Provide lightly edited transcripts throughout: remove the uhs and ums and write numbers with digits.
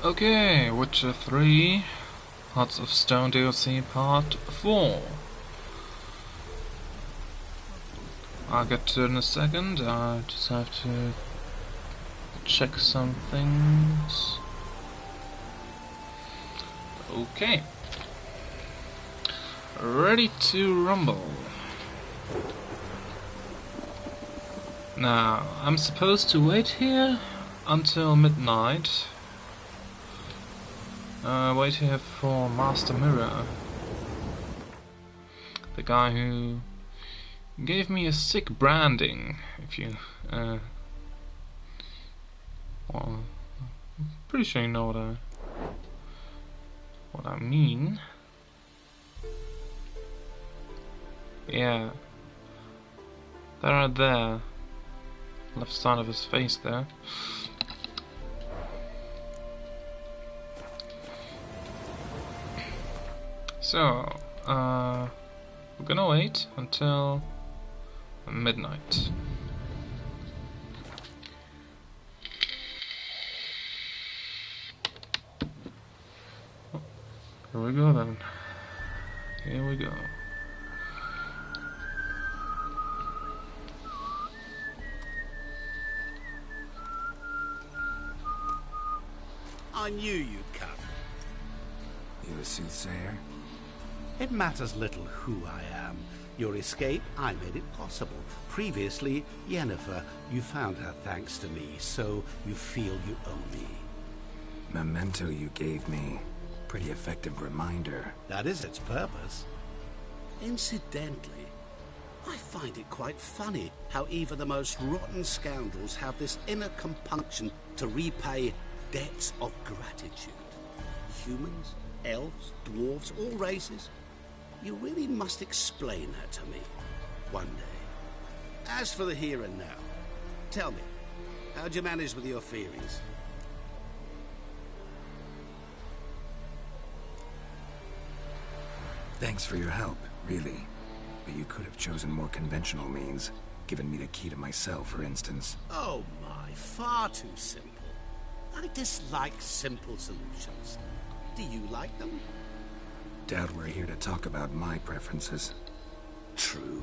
Okay, Witcher 3, Hearts of Stone DLC Part 4. I'll get to it in a second, I just have to check some things. Okay. Ready to rumble. Now, I'm supposed to wait here until midnight. Wait here for Master Mirror. The guy who gave me a sick branding, if you, well, I'm pretty sure you know what I mean. Yeah. That right there. Left side of his face there. So, we're gonna wait until midnight. Here we go then. Here we go. I knew you'd come. You a soothsayer? It matters little who I am. Your escape, I made it possible. Previously, Yennefer, you found her thanks to me, so you feel you owe me. Memento you gave me. Pretty effective reminder. That is its purpose. Incidentally, I find it quite funny how even the most rotten scoundrels have this inner compunction to repay debts of gratitude. Humans, elves, dwarves, all races. You really must explain that to me one day. As for the here and now, tell me, how'd you manage with your theories? Thanks for your help, really. But you could have chosen more conventional means. Given me the key to my cell, for instance. Oh my, far too simple. I dislike simple solutions. Do you like them? Doubt we're here to talk about my preferences. True.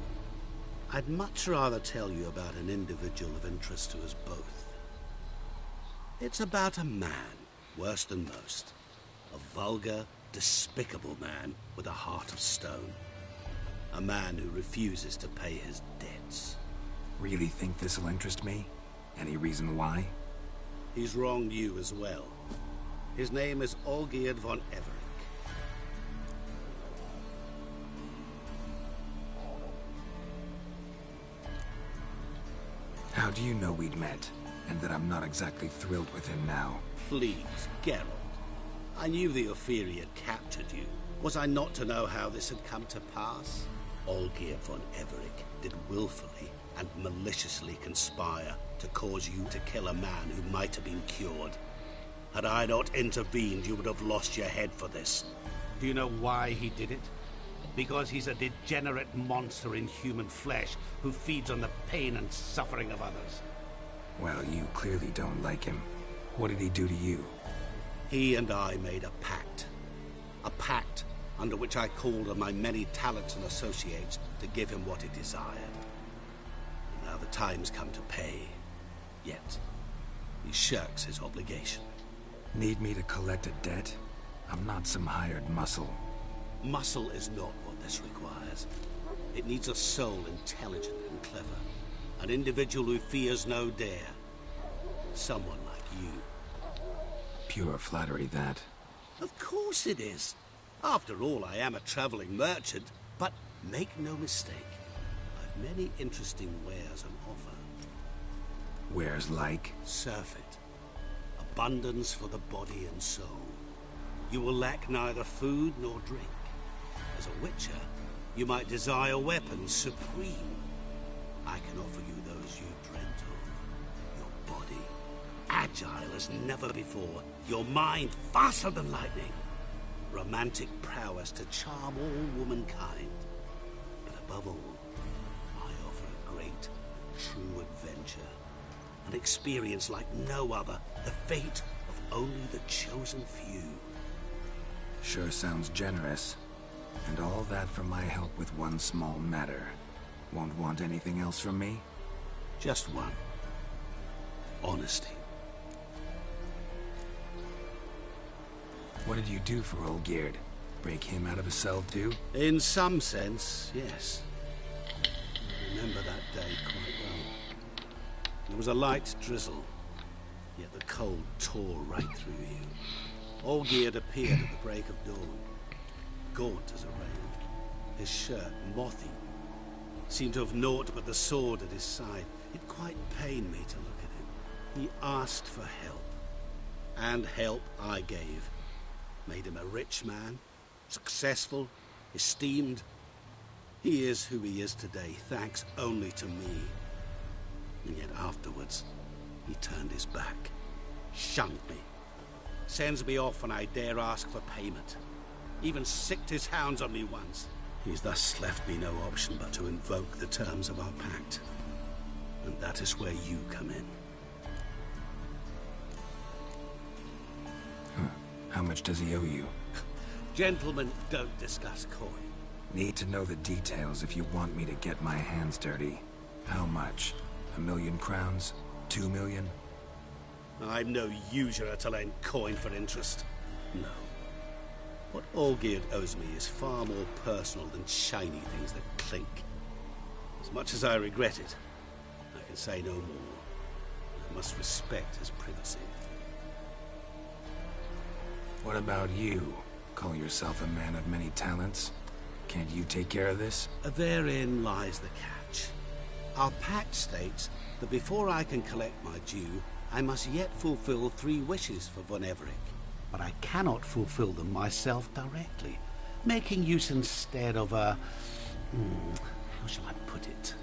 I'd much rather tell you about an individual of interest to us both. It's about a man, worse than most. A vulgar, despicable man with a heart of stone. A man who refuses to pay his debts. Really think this'll interest me? Any reason why? He's wronged you as well. His name is Olgierd von Everec. How do you know we'd met, and that I'm not exactly thrilled with him now? Please, Geralt. I knew the Ophiri had captured you. Was I not to know how this had come to pass? Olgierd von Everec did willfully and maliciously conspire to cause you to kill a man who might have been cured. Had I not intervened, you would have lost your head for this. Do you know why he did it? Because he's a degenerate monster in human flesh who feeds on the pain and suffering of others. Well, you clearly don't like him. What did he do to you? He and I made a pact. A pact under which I called on my many talents and associates to give him what he desired. Now the time's come to pay. Yet, he shirks his obligation. Need me to collect a debt? I'm not some hired muscle. Muscle is not what this requires. It needs a soul intelligent and clever. An individual who fears no dare. Someone like you. Pure flattery, that. Of course it is. After all, I am a traveling merchant. But make no mistake, I've many interesting wares on offer. Wares like? Surfeit. Abundance for the body and soul. You will lack neither food nor drink. As a witcher, you might desire weapons supreme. I can offer you those you dreamt of. Your body, agile as never before. Your mind, faster than lightning. Romantic prowess to charm all womankind. But above all, I offer a great, true adventure. An experience like no other. The fate of only the chosen few. Sure sounds generous. And all that for my help with one small matter. Won't want anything else from me? Just one. Honesty. What did you do for Olgierd? Break him out of a cell too? In some sense, yes. I remember that day quite well. There was a light drizzle, yet the cold tore right through you. Olgierd appeared at the break of dawn, gaunt as a raven, his shirt moth-eaten. Seemed to have naught but the sword at his side. It quite pained me to look at him. He asked for help, and help I gave. Made him a rich man, successful, esteemed. He is who he is today, thanks only to me. And yet afterwards, he turned his back, shunned me, sends me off when I dare ask for payment. Even sicked his hounds on me once. He's thus left me no option but to invoke the terms of our pact. And that is where you come in. How much does he owe you? Gentlemen don't discuss coin. Need to know the details if you want me to get my hands dirty. How much? 1,000,000 crowns? 2 million? I'm no usurer to lend coin for interest. No. What Olgierd owes me is far more personal than shiny things that clink. As much as I regret it, I can say no more. I must respect his privacy. What about you? Call yourself a man of many talents? Can't you take care of this? Therein lies the catch. Our pact states that before I can collect my due, I must yet fulfill 3 wishes for Von Everec. But I cannot fulfill them myself directly, making use instead of a... how shall I put it?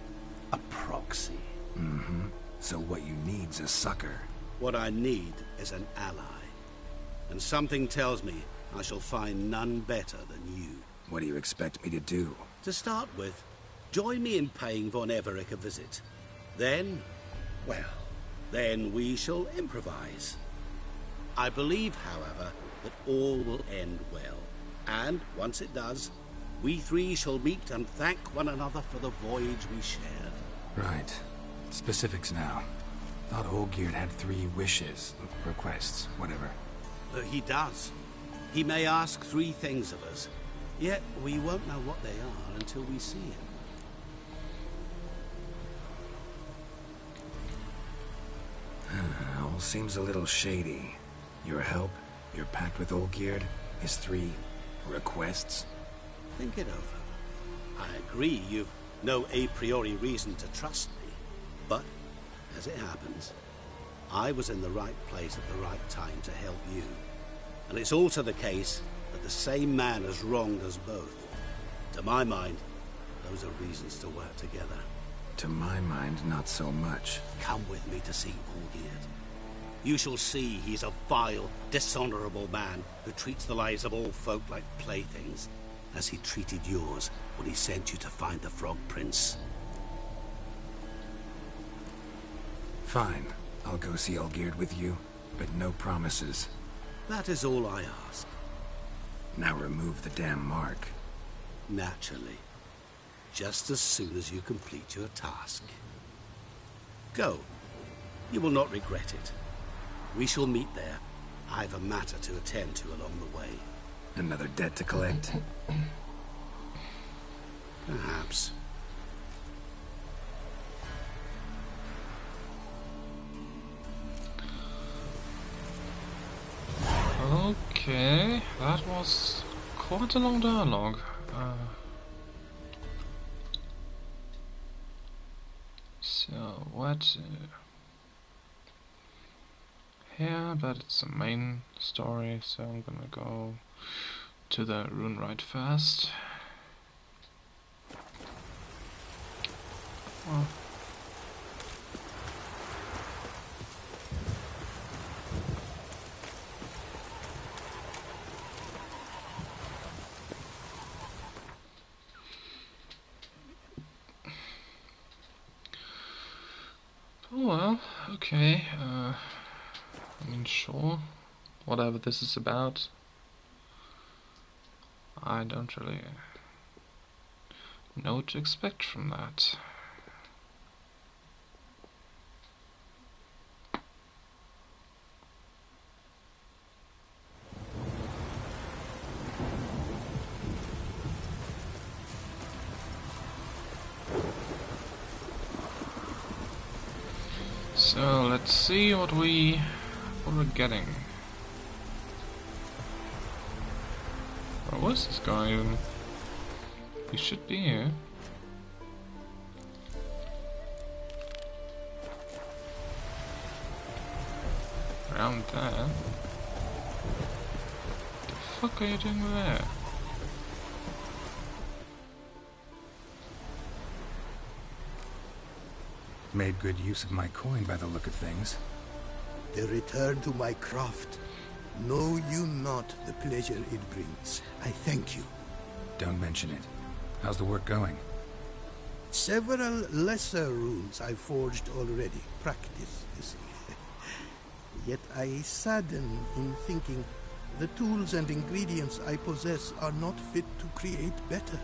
A proxy. Mm-hmm. So what you need's a sucker. What I need is an ally. And something tells me I shall find none better than you. What do you expect me to do? To start with, join me in paying Von Everec a visit. Then, well, then we shall improvise. I believe, however, that all will end well. And, once it does, we 3 shall meet and thank one another for the voyage we shared. Right. Specifics now. Thought Olgierd had 3 wishes, requests, whatever. He does. He may ask 3 things of us, yet we won't know what they are until we see him. All seems a little shady. Your help, your pact with Olgierd, his 3 requests. Think it over. I agree you've no a priori reason to trust me, but, as it happens, I was in the right place at the right time to help you. And it's also the case that the same man has wronged us both. To my mind, those are reasons to work together. To my mind, not so much. Come with me to see Olgierd. You shall see he's a vile, dishonorable man who treats the lives of all folk like playthings, as he treated yours when he sent you to find the Frog Prince. Fine. I'll go see Olgierd with you, but no promises. That is all I ask. Now remove the damn mark. Naturally. Just as soon as you complete your task. Go. You will not regret it. We shall meet there. I've a matter to attend to along the way. Another debt to collect? Perhaps. Okay, that was quite a long dialogue. So what? Here, but it's the main story, so I'm gonna go to the Runeright first. Oh. Oh well, okay, I mean, sure, whatever this is about. I don't really know what to expect from that. So let's see what we're getting. Where was this guy even? He should be here. Around there. What the fuck are you doing there? Made good use of my coin by the look of things. The return to my craft. Know you not the pleasure it brings. I thank you. Don't mention it. How's the work going? Several lesser runes I forged already. Practice, you see. Yet I sadden in thinking the tools and ingredients I possess are not fit to create better.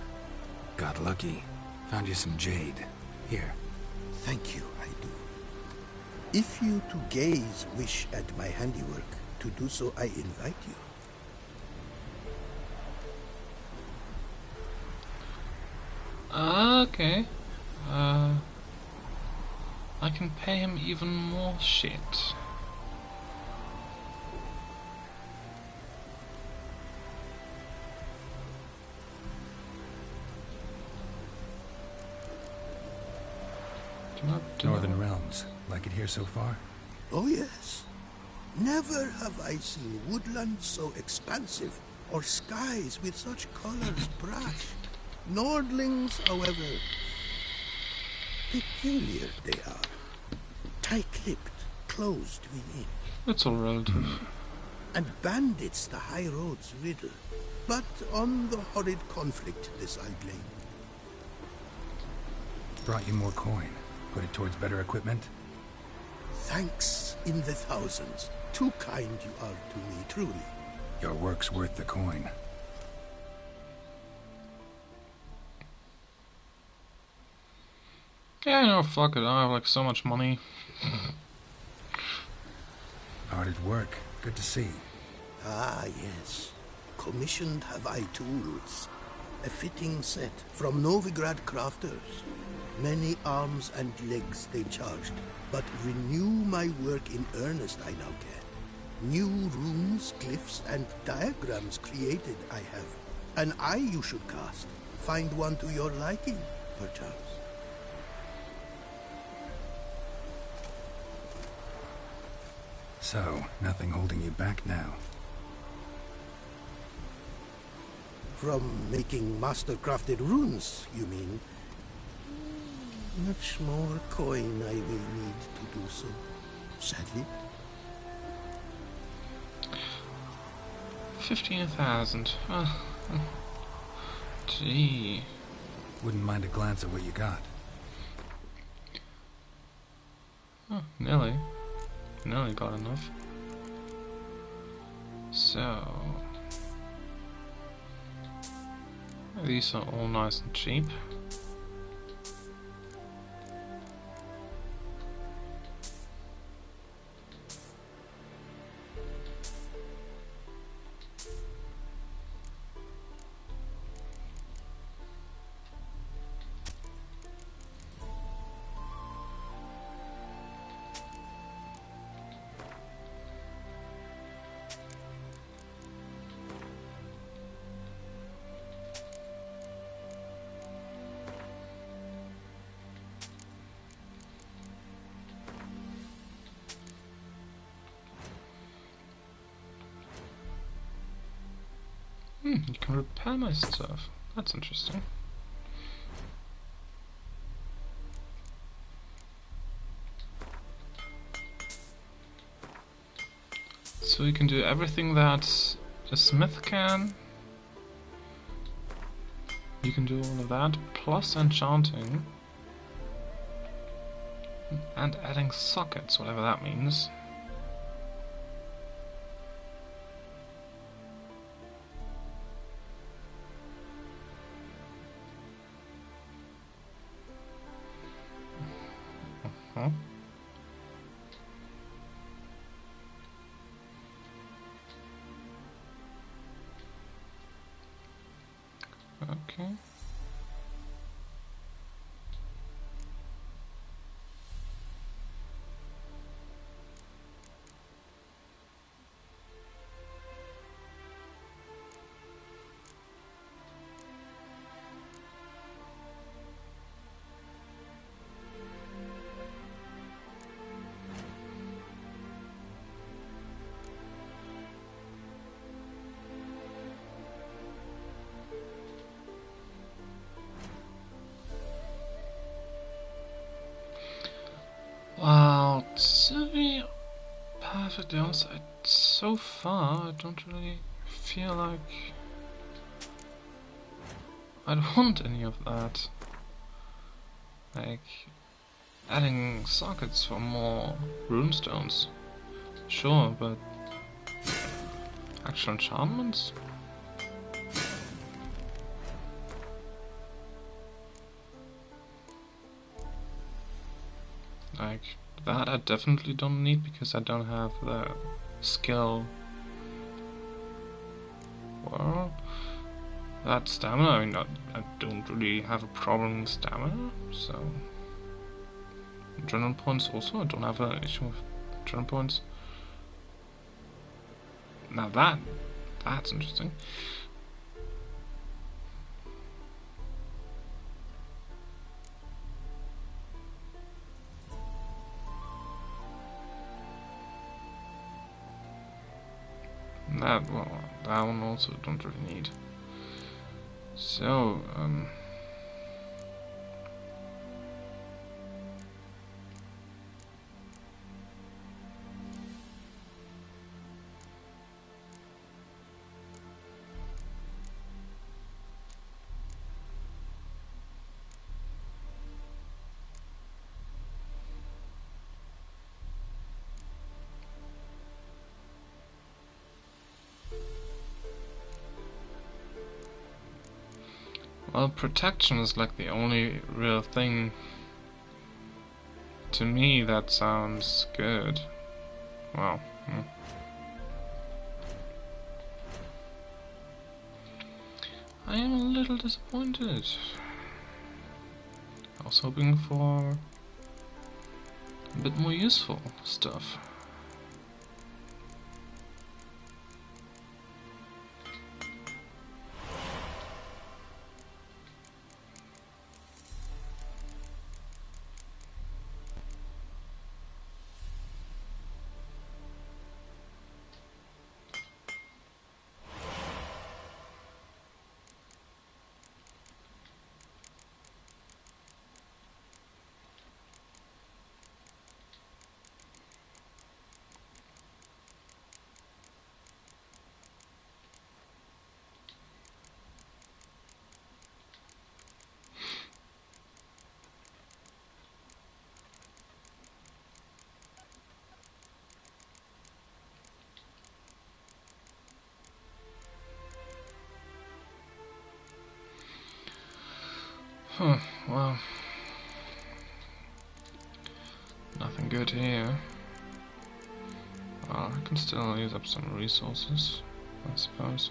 Got lucky. Found you some jade. Here. Thank you, I do. If you to gaze wish at my handiwork, to do so I invite you. Okay. I can pay him even more shit. Northern Realms. Like it here so far? Oh yes. Never have I seen woodlands so expansive, or skies with such colors brash. Nordlings, however, peculiar they are. Tight-lipped, closed within. It's all relative. And bandits the high roads riddle. But on the horrid conflict this I blame. Brought you more coin. Put it towards better equipment? Thanks in the thousands. Too kind you are to me, truly. Your work's worth the coin. Yeah, no, fuck it. I have like so much money. Hard at work. Good to see. Ah, yes. Commissioned have I tools. A fitting set from Novigrad crafters. Many arms and legs they charged, but renew my work in earnest I now can. New runes, glyphs, and diagrams created I have. An eye you should cast. Find one to your liking, perchance. So, nothing holding you back now. From making master-crafted runes, you mean? Much more coin I will need to do so, sadly. 15,000. Gee. Wouldn't mind a glance at what you got. Oh, nearly. Nearly got enough. So... these are all nice and cheap. You can repair my stuff. That's interesting. So you can do everything that a smith can. You can do all of that, plus enchanting. And adding sockets, whatever that means. Huh? Okay. Well, to be perfectly honest, so far I don't really feel like I'd want any of that. Like, adding sockets for more runestones, sure, but actual enchantments? Like, that I definitely don't need because I don't have the skill. Well, that stamina, I mean, I don't really have a problem with stamina, so... Adrenaline points also, I don't have an issue with adrenaline points. Now that's interesting. That one also don't really need. So, well, protection is like the only real thing to me that sounds good. Well, I am a little disappointed. I was hoping for a bit more useful stuff. Huh, well, nothing good here. Well, I can still use up some resources, I suppose.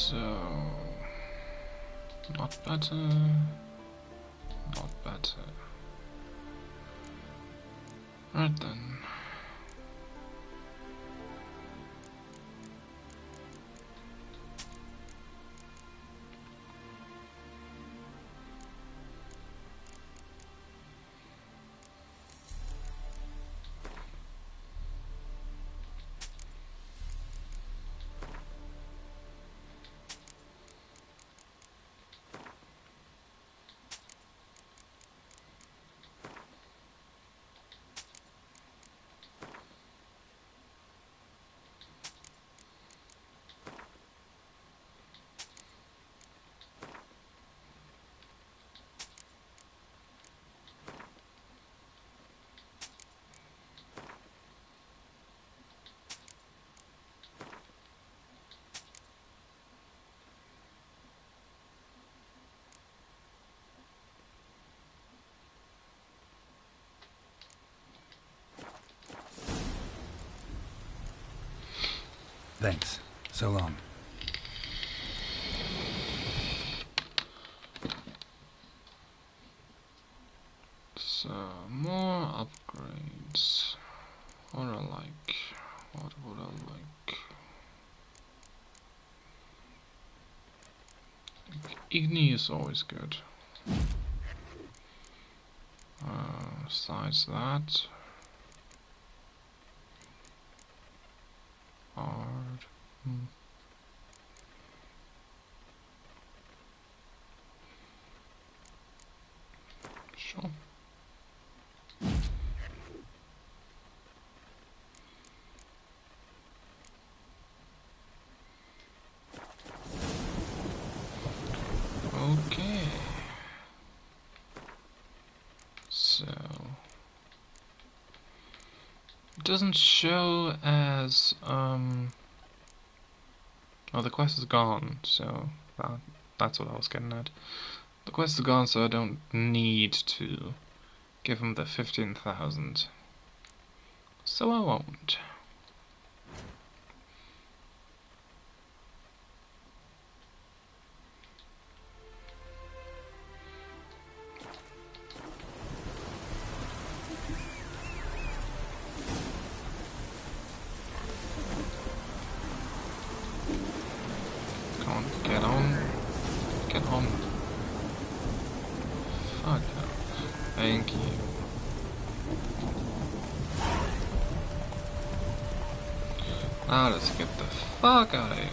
So, not better, not better. Right then. Thanks. So long. So, more upgrades. What do I like? What would I like? Igni is always good. Besides that, hard. Sure. Okay. So it doesn't show as oh, the quest is gone, so that's what I was getting at. The quest is gone, so I don't need to give him the 15,000. So I won't. Come on, get on. Get on. Fuck. Thank you. Now let's get the fuck out of here.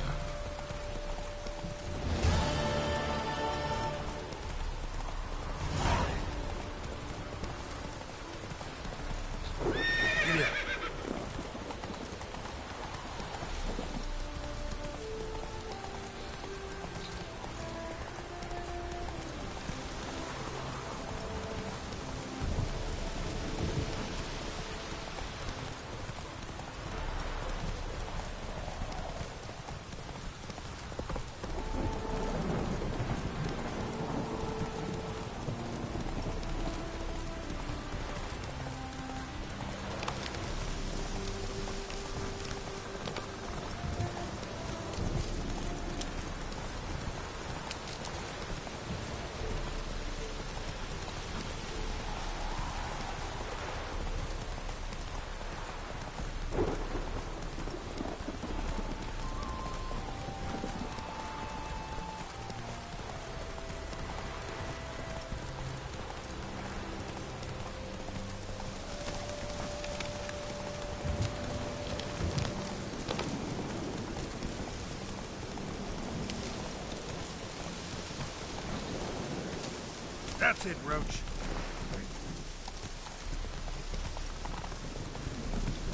That's it, Roach.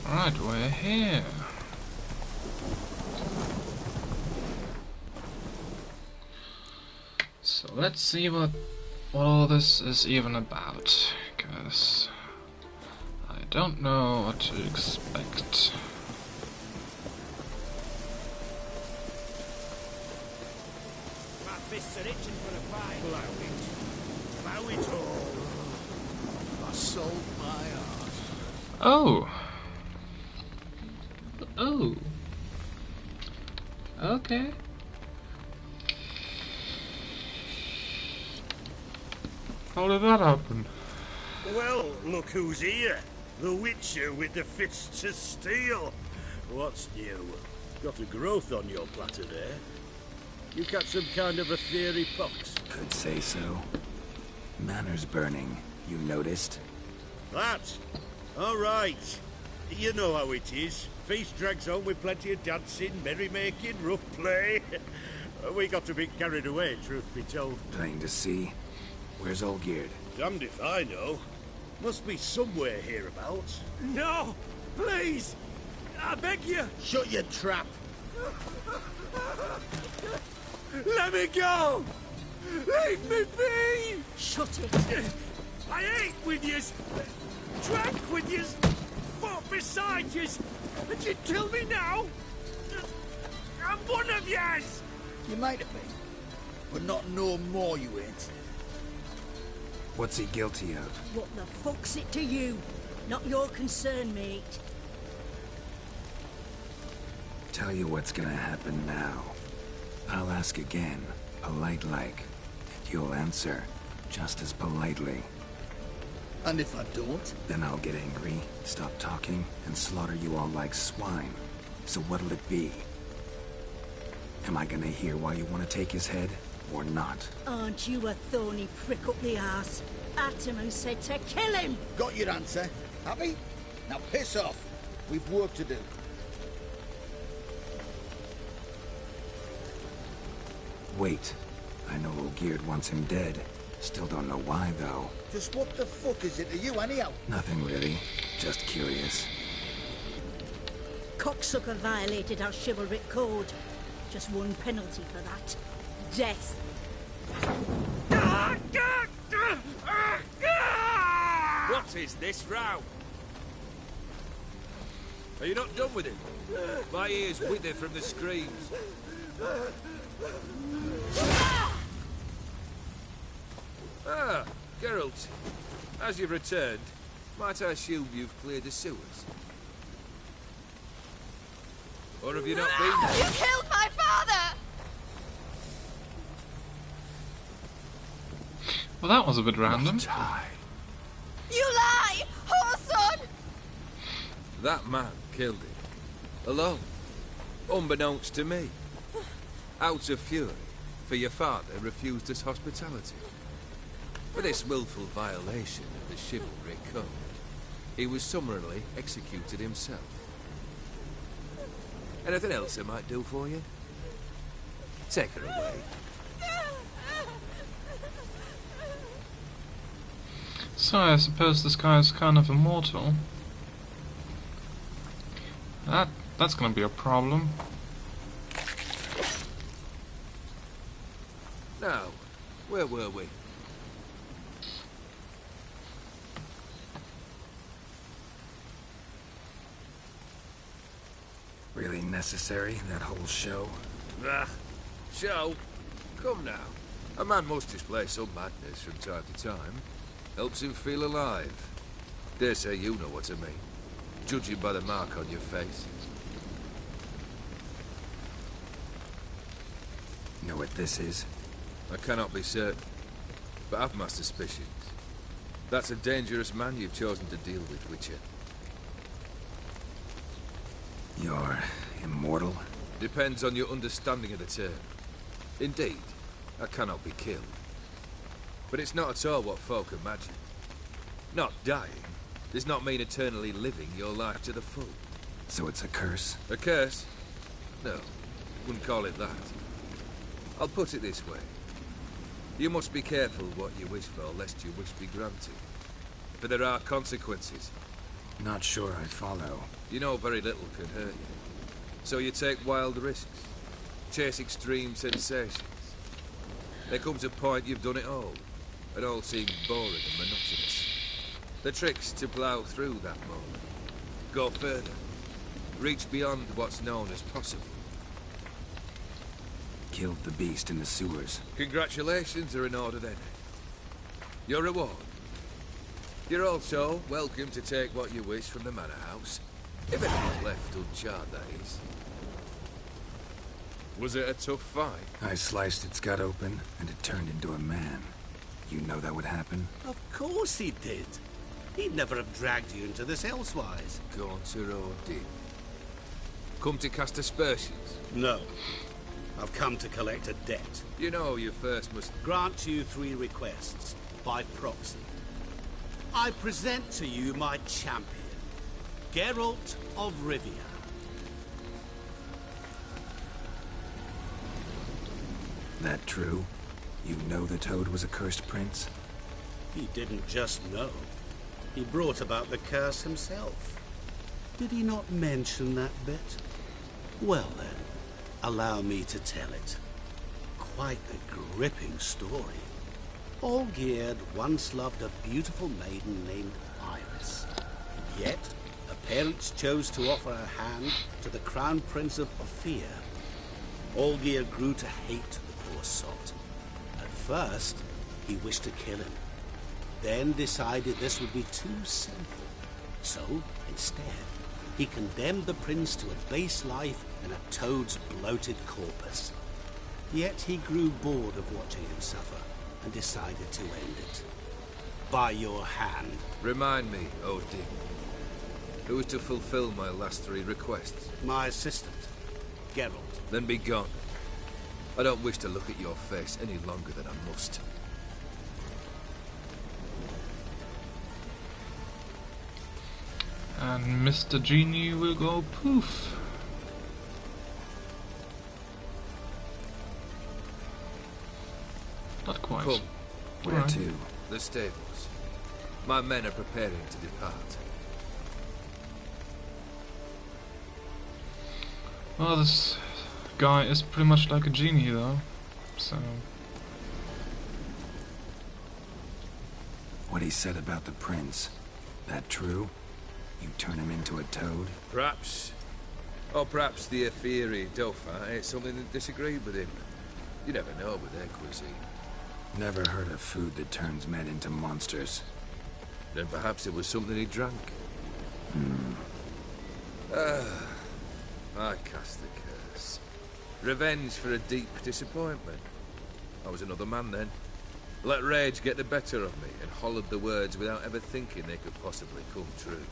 Alright, we're here. So let's see what all this is even about, because I don't know what to expect. My fists are itching for a fight. Blow it all. I sold my heart. Oh! Oh! Okay. How did that happen? Well, look who's here. The Witcher with the fists of steel. What's new? Got a growth on your platter there. You got some kind of a fiery pox? Could say so. Manor's burning, you noticed? That? All right. You know how it is. Feast drags on with plenty of dancing, merrymaking, rough play. We got a bit carried away, truth be told. Plain to see. Where's Olgierd? Damned if I know. Must be somewhere hereabouts. No! Please! I beg you! Shut your trap. Let me go! Leave me be! Shut it. I ate with yous, drank with yous, fought beside yous, and you kill me now? I'm one of yous! You might have been, but not no more you ain't. What's he guilty of? What the fuck's it to you? Not your concern, mate. Tell you what's gonna happen now. I'll ask again, polite-like, and you'll answer, just as politely. And if I don't? Then I'll get angry, stop talking, and slaughter you all like swine. So what'll it be? Am I gonna hear why you want to take his head, or not? Aren't you a thorny prick up the arse? Ataman said to kill him! Got your answer. Happy? Now piss off. We've work to do. Wait. I know Olgierd wants him dead. Still don't know why, though. Just what the fuck is it to you, anyhow? Nothing really. Just curious. Cocksucker violated our chivalric code. Just one penalty for that. Death. What is this row? Are you not done with it? My ears wither from the screams. Ah, Geralt. As you've returned, might I assume you've cleared the sewers? Or have you not been there? You killed my father! Well, that was a bit random. You lie! Whoreson! That man killed him. Alone. Unbeknownst to me. Out of fury, for your father refused us hospitality. For this willful violation of the chivalry code, he was summarily executed himself. Anything else I might do for you? Take her away. So I suppose this guy's kind of immortal. That's gonna be a problem. Now, where were we? Really necessary, that whole show? Ah, show? Come now. A man must display some madness from time to time. Helps him feel alive. Dare say you know what I mean. Judging by the mark on your face. Know what this is? I cannot be certain, but I've my suspicions. That's a dangerous man you've chosen to deal with, Witcher. You're immortal? Depends on your understanding of the term. Indeed, I cannot be killed. But it's not at all what folk imagine. Not dying does not mean eternally living your life to the full. So it's a curse? A curse? No, wouldn't call it that. I'll put it this way. You must be careful what you wish for, lest your wish be granted. For there are consequences. Not sure I follow. You know very little can hurt you. So you take wild risks. Chase extreme sensations. There comes a point you've done it all. It all seems boring and monotonous. The trick's to plough through that moment. Go further. Reach beyond what's known as possible. Killed the beast in the sewers. Congratulations are in order then. Your reward. You're also welcome to take what you wish from the manor house. If anything's left uncharred, that is. Was it a tough fight? I sliced its gut open, and it turned into a man. You know that would happen? Of course he did. He'd never have dragged you into this elsewise. Gaunter Odin. Come to cast aspersions? No. I've come to collect a debt. You know you first must... Grant you 3 requests, by proxy. I present to you my champion, Geralt of Rivia. That true? You know the Toad was a cursed prince? He didn't just know. He brought about the curse himself. Did he not mention that bit? Well then, allow me to tell it. Quite a gripping story. Olgierd once loved a beautiful maiden named Iris. Yet, her parents chose to offer her hand to the Crown Prince of Ophir. Olgierd grew to hate the poor sot. At first, he wished to kill him. Then decided this would be too simple. So, instead, he condemned the prince to a base life in a toad's bloated corpus. Yet he grew bored of watching him suffer and decided to end it. By your hand. Remind me, Odin. Who is to fulfill my last 3 requests? My assistant, Geralt. Then be gone. I don't wish to look at your face any longer than I must. And Mr. Genie will go poof. Not quite. Come. Where Alright. to? The stables. My men are preparing to depart. Well, this guy is pretty much like a genie, though. So, What he said about the prince. That true? You turn him into a toad? Perhaps. Or perhaps the Aphiri Dauphin ate something that disagreed with him. You never know with their cuisine. Never heard of food that turns men into monsters. Then perhaps it was something he drank. I cast the curse. Revenge for a deep disappointment. I was another man then. Let rage get the better of me and hollered the words without ever thinking they could possibly come true.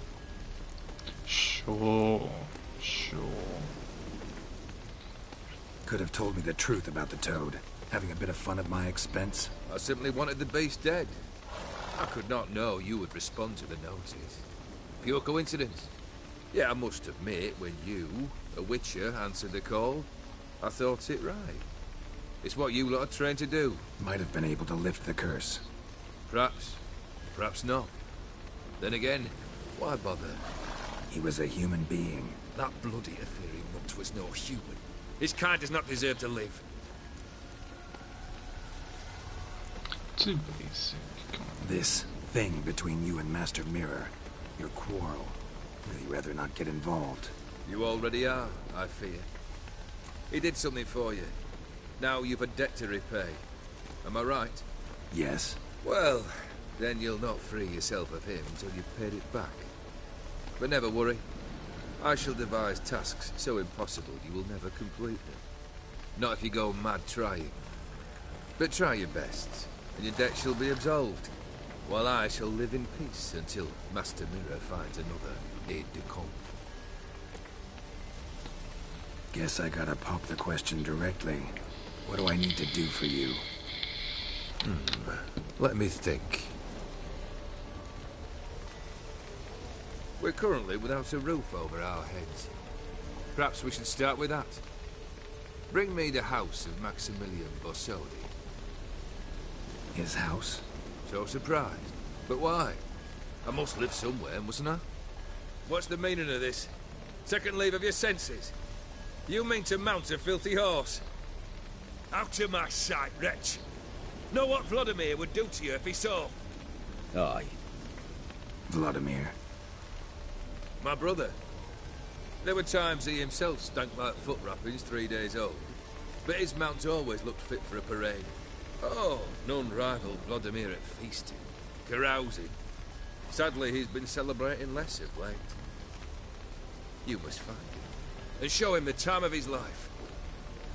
sure. Could have told me the truth about the toad. Having a bit of fun at my expense. I simply wanted the beast dead. I could not know you would respond to the notice. Pure coincidence. Yeah, I must admit, when you, a witcher, answered the call, I thought it right. It's what you lot are trained to do. Might have been able to lift the curse. Perhaps. Perhaps not. Then again, why bother? He was a human being. That bloody Aphiri mutt was no human. His kind does not deserve to live. Too basic. Come on. This thing between you and Master Mirror. Your quarrel. Really rather not get involved. You already are, I fear. He did something for you. Now you've a debt to repay. Am I right? Yes. Well, then you'll not free yourself of him until you've paid it back. But never worry. I shall devise tasks so impossible you will never complete them. Not if you go mad trying. But try your best, and your debt shall be absolved, while I shall live in peace until Master Mirror finds another aide-de-camp. Guess I gotta pop the question directly. What do I need to do for you? Let me think. We're currently without a roof over our heads. Perhaps we should start with that. Bring me the house of Maximilian Borsodi. His house? So surprised. But why? I must live somewhere, mustn't I? What's the meaning of this? Second leave of your senses? You mean to mount a filthy horse? Out of my sight, wretch! Know what Vladimir would do to you if he saw? Aye. Vladimir. My brother. There were times he himself stank like foot wrappings 3 days old. But his mount always looked fit for a parade. Oh, none rivaled Vladimir at feasting, carousing. Sadly, he's been celebrating less of late. You must find him, and show him the time of his life.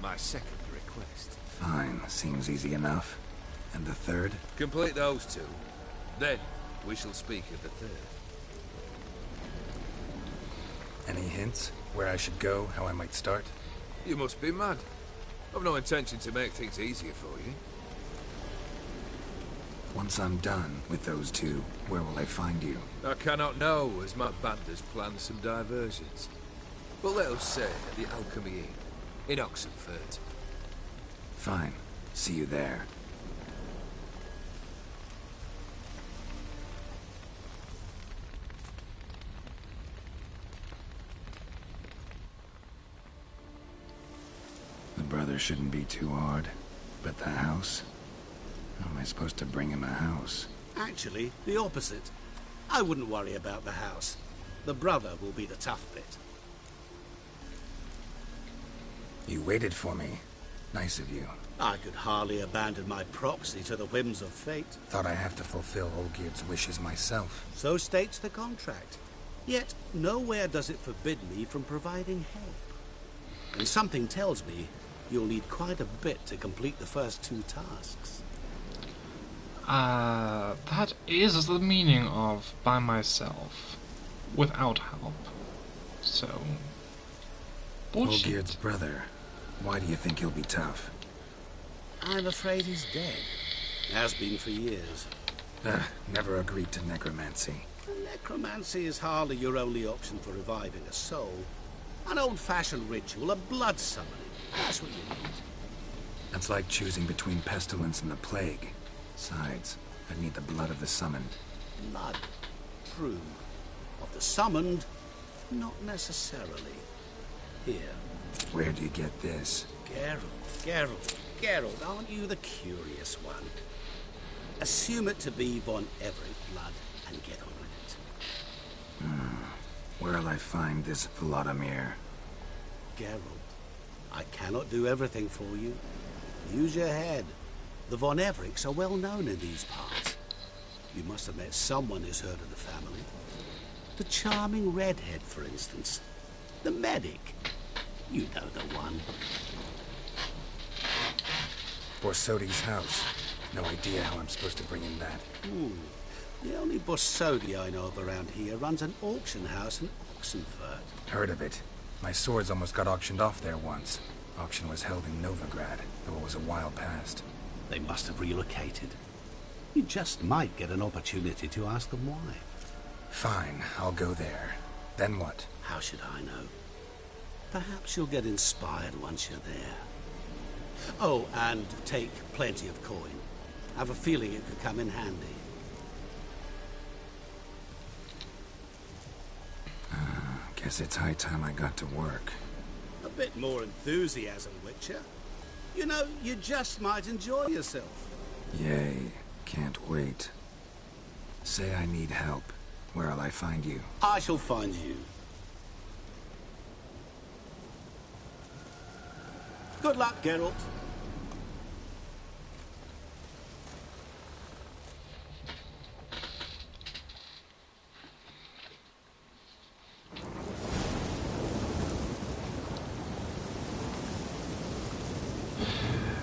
My second request. Fine. Seems easy enough. And the third? Complete those two. Then we shall speak of the third. Any hints? Where I should go? How I might start? You must be mad. I've no intention to make things easier for you. Once I'm done with those two, where will I find you? I cannot know, as my band has planned some diversions. But let us say at the Alchemy Inn, in Oxenfurt. Fine. See you there. The brother shouldn't be too hard. But the house? How am I supposed to bring him a house? Actually, the opposite. I wouldn't worry about the house. The brother will be the tough bit. You waited for me. Nice of you. I could hardly abandon my proxy to the whims of fate. Thought I have to fulfill Olgierd's wishes myself. So states the contract. Yet, nowhere does it forbid me from providing help. And something tells me you'll need quite a bit to complete the first two tasks. That is the meaning of by myself, without help. So, bullshit. Olgierd's brother. Why do you think he'll be tough? I'm afraid he's dead. Has been for years. Never agreed to necromancy. Necromancy is hardly your only option for reviving a soul. An old-fashioned ritual, a blood summoning. That's what you need. That's like choosing between pestilence and the plague. Besides, I'd need the blood of the summoned. Blood. True. Of the summoned, not necessarily. Here. Where do you get this? Geralt, aren't you the curious one? Assume it to be Von Everett blood and get on with it. Where'll I find this Vladimir? Geralt, I cannot do everything for you. Use your head. The Von Evericks are well known in these parts. You must have met someone who's heard of the family. The charming redhead, for instance. The medic. You know the one. Borsodi's house. No idea how I'm supposed to bring in that. The only Borsodi I know of around here runs an auction house in Oxenfurt. Heard of it. My swords almost got auctioned off there once. Auction was held in Novigrad, though it was a while past. They must have relocated. You just might get an opportunity to ask them why. Fine, I'll go there. Then what? How should I know? Perhaps you'll get inspired once you're there. Oh, and take plenty of coin. Have a feeling it could come in handy. Guess it's high time I got to work. A bit more enthusiasm, Witcher. You know, you just might enjoy yourself. Yay, can't wait. Say I need help. Where'll I find you? I shall find you. Good luck, Geralt.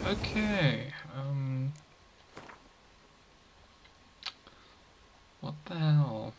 Okay, what the hell?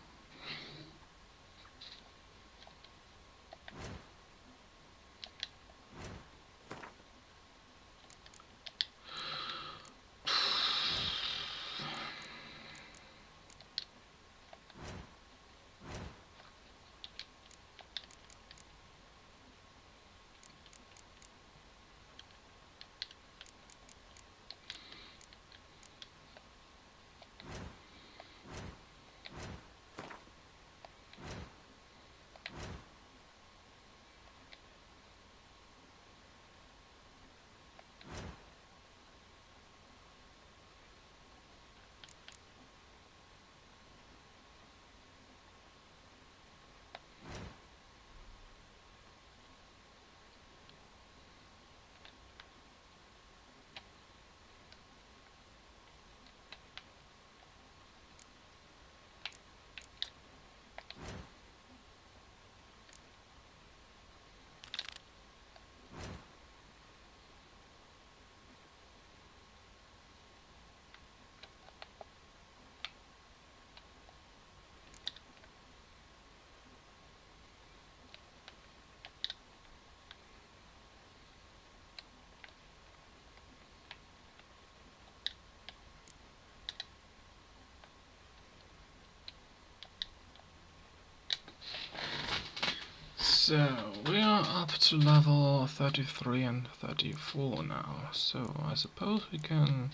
So, we are up to level 33 and 34 now, so I suppose we can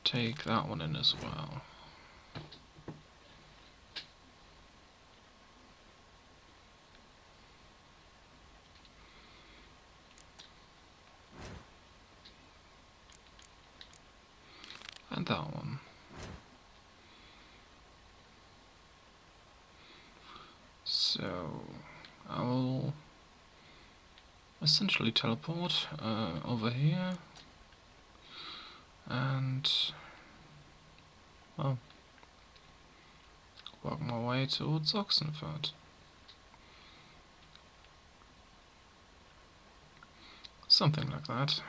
take that one in as well. And that one. So, I will essentially teleport over here and well, work my way towards Oxenford. Something like that.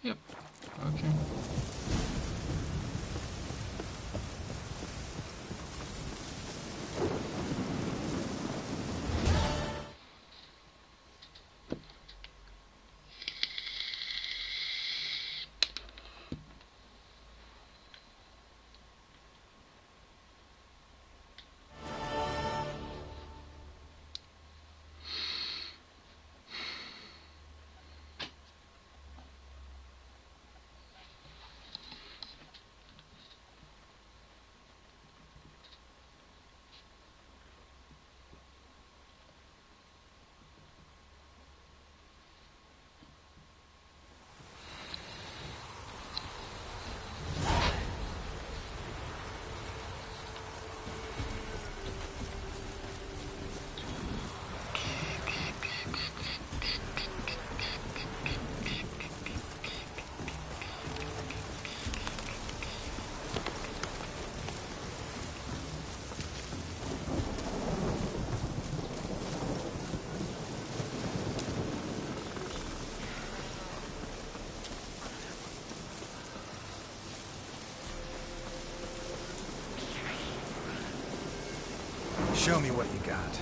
Yep, okay. Show me what you got.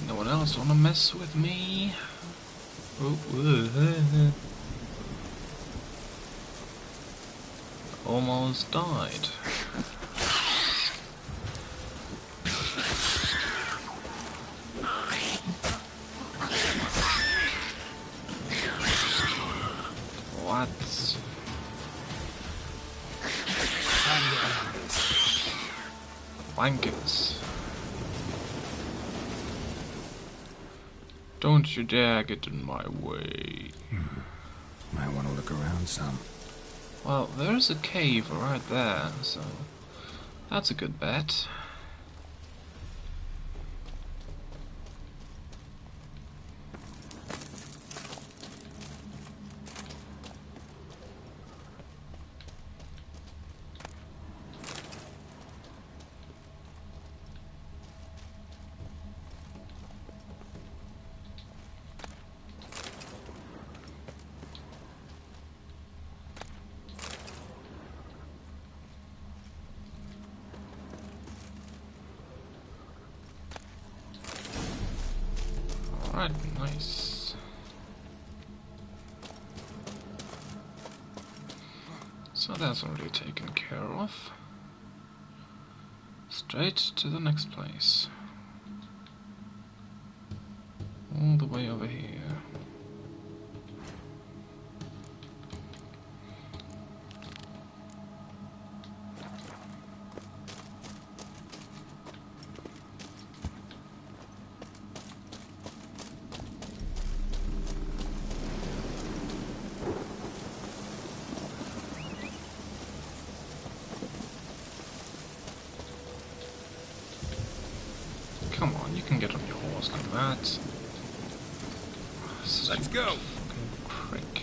No one else wanna mess with me? Oh, almost died. What? Wankers. Don't you dare get in my way. Might want to look around some. Well, there's a cave right there, so that's a good bet. Alright, nice. So that's already taken care of. Straight to the next place. All the way over here. Come on, you can get on your horse like that. Let's go! Fucking prick.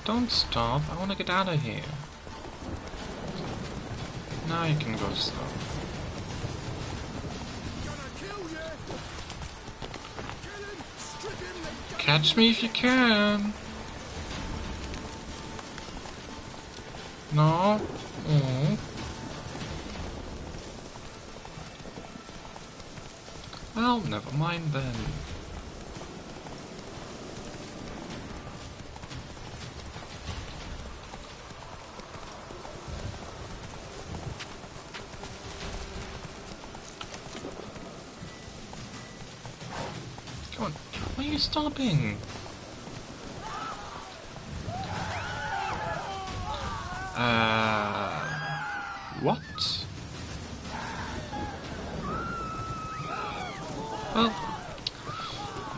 Don't stop. I want to get out of here. Now you can go slow. Catch me if you can. No. Oh. Well, never mind then. Come on, why are you stopping? What? Well,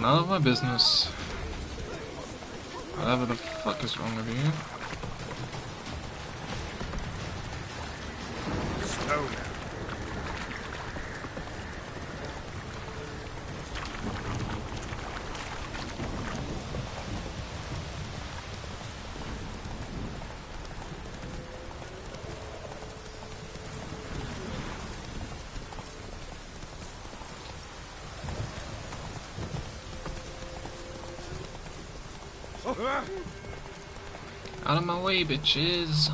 none of my business. Whatever the fuck is wrong with you? Slow now. Out of my way, bitches.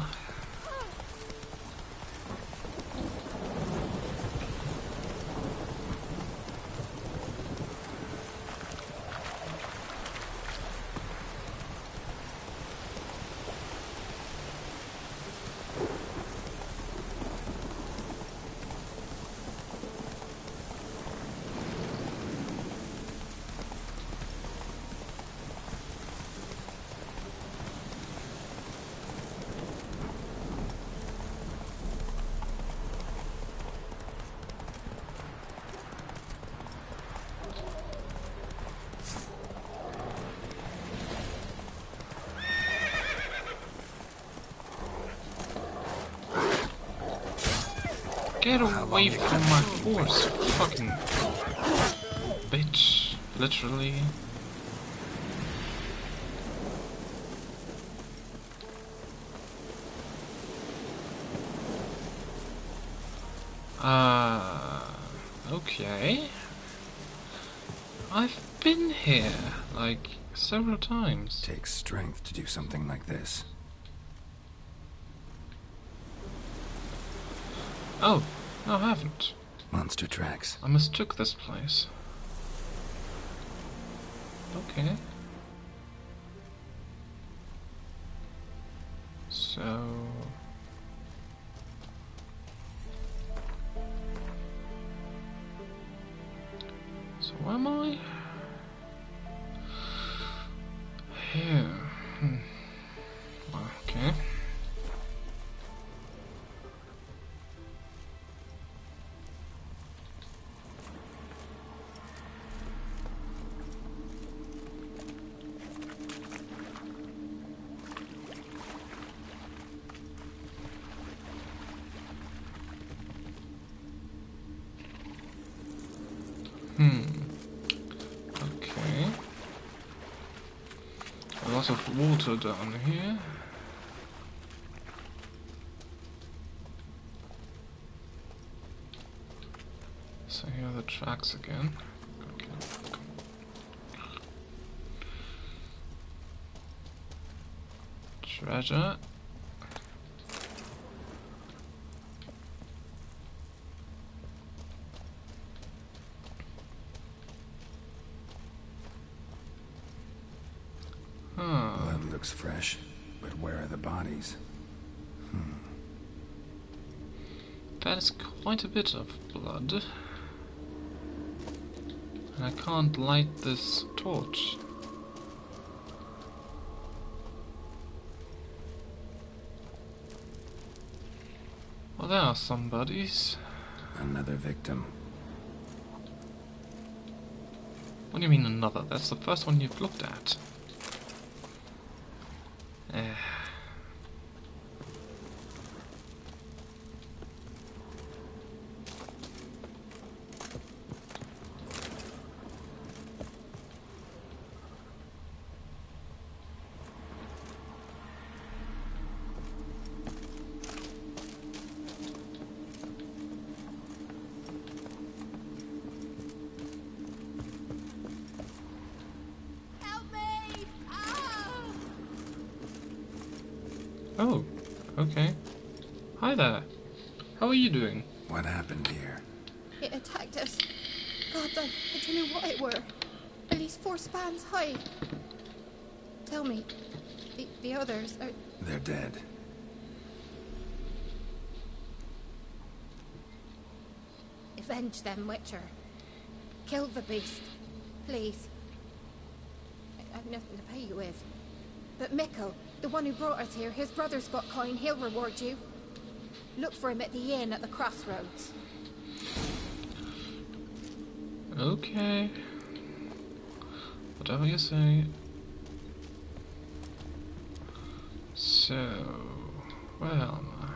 Get away from my horse, you fucking bitch. Literally. Okay. I've been here, like, several times. Takes strength to do something like this. Oh, no, I haven't. Monster tracks. I mistook this place. Okay. So... So where am I? Here. Okay. Okay. A lot of water down here. So here are the tracks again. Okay. Treasure. Blood looks fresh, but where are the bodies? That is quite a bit of blood. And I can't light this torch. Well, there are some bodies. Another victim. What do you mean another? That's the first one you've looked at. Oh, okay. Hi there. How are you doing? What happened here? It attacked us. God, I don't know what it were. At least 4 spans high. Tell me, the others are... They're dead. Avenge them, Witcher. Kill the beast. Please. I've nothing to pay you with. But Mikkel, the one who brought us here, his brother's got coin. He'll reward you. Look for him at the inn at the crossroads. Okay. Whatever you say. So, where am I?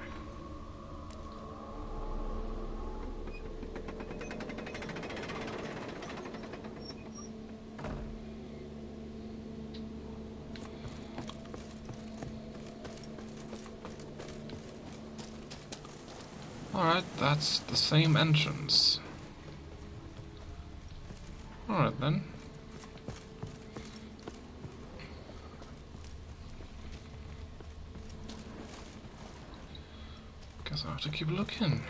Alright, that's the same entrance. Alright then. Guess I'll have to keep looking.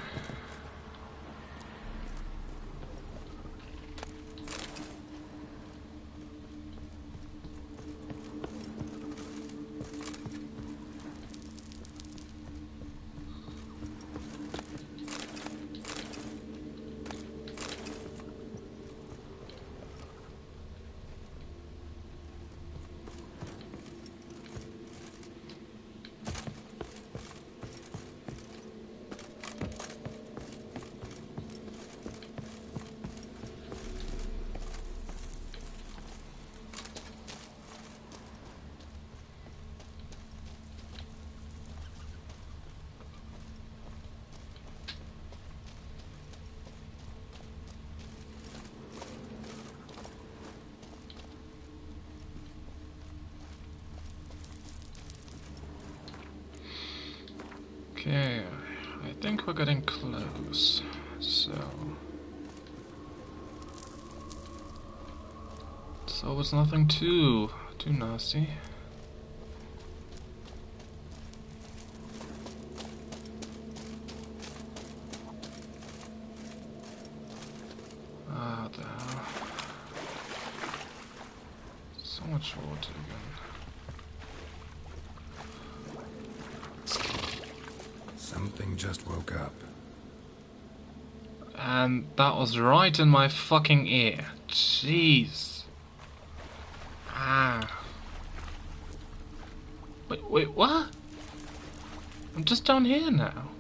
Okay, I think we're getting close, so it's nothing too nasty. Ah, the hell. So much water again. Something just woke up. And that was right in my fucking ear. Jeez. Ah. Wait, what? I'm just down here now.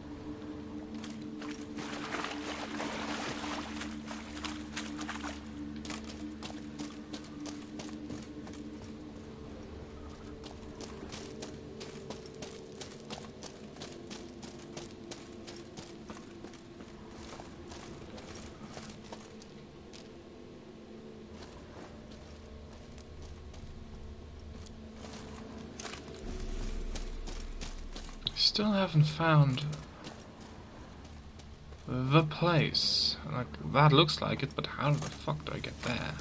Still haven't found the place. Like, that looks like it, but how the fuck do I get there?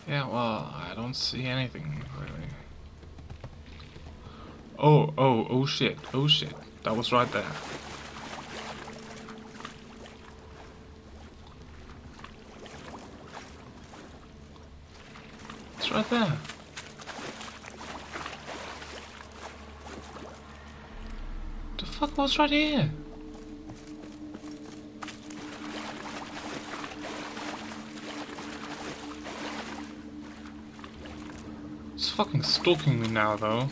Yeah, well, I don't see anything, really. Oh shit, that was right there. It's right there. The fuck was right here? It's fucking stalking me now, though.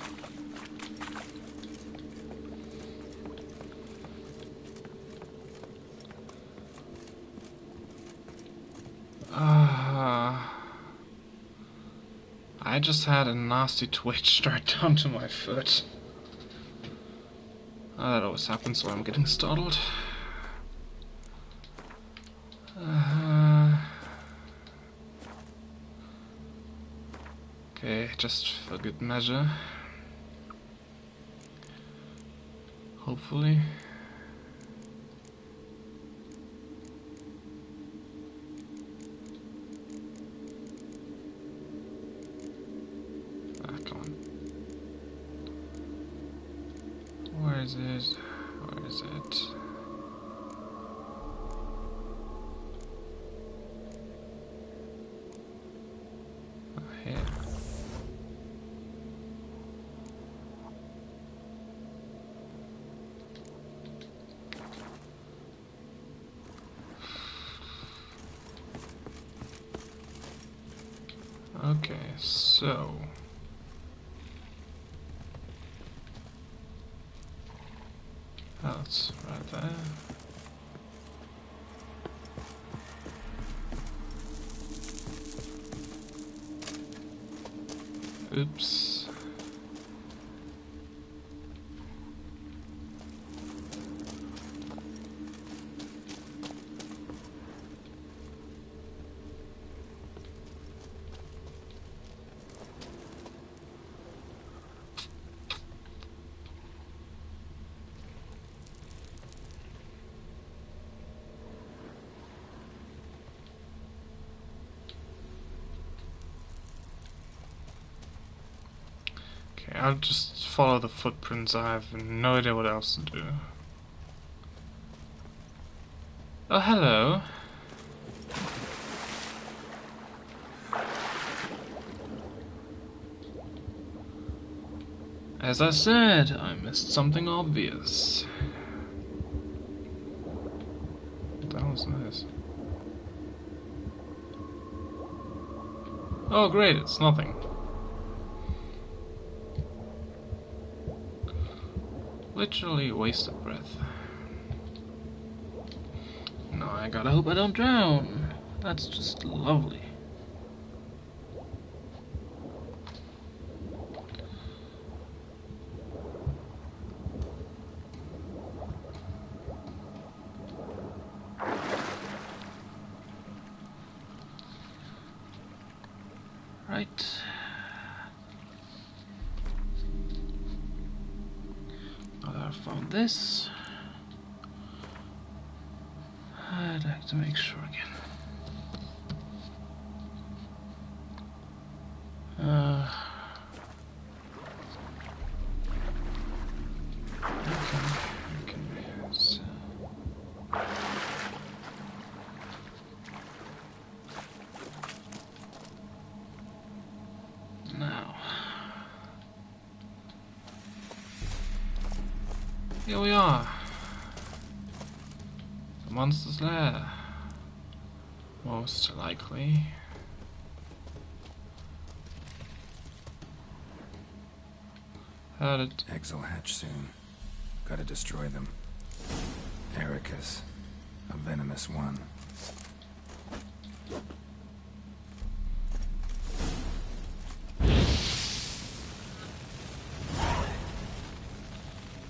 I just had a nasty twitch start down to my foot. That always happens when I'm getting startled. Okay, just for good measure. Hopefully. Ah, come on. Where is it? Where is it? Here. Okay, so that's right there. Oops. Okay, I'll just follow the footprints. I have no idea what else to do. Oh, hello. As I said, I missed something obvious. That was nice. Oh, great, it's nothing. Literally wasted breath. No, I gotta hope I don't drown. That's just lovely. Right. Now that I've found this, I'd like to make sure again. Now, here we are. The monster's lair. Most likely. Heard it. Eggs will hatch soon. Gotta destroy them. Ericus, a venomous one.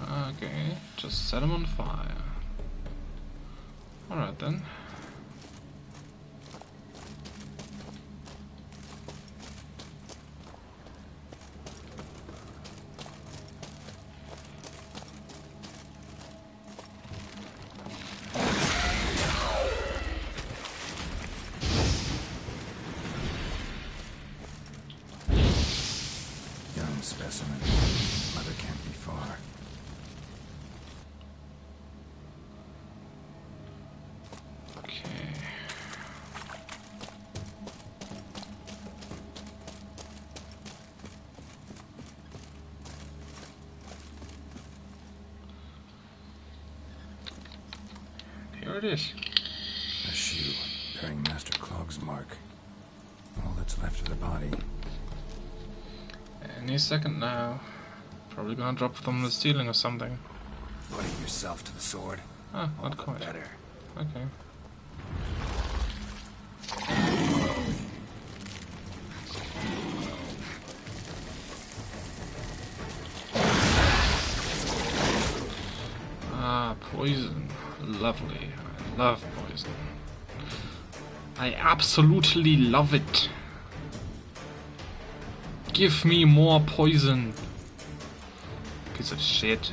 Okay, just set him on fire. Alright then. Young specimen. Mother can't be far. Okay. Here it is. A shoe bearing Master Clog's mark. All that's left of the body. Any second now. Probably gonna drop from the ceiling or something. Putting yourself to the sword. Ah, All not the quite. better. Okay. Poison. Lovely. I love poison. I absolutely love it. Give me more poison. Piece of shit.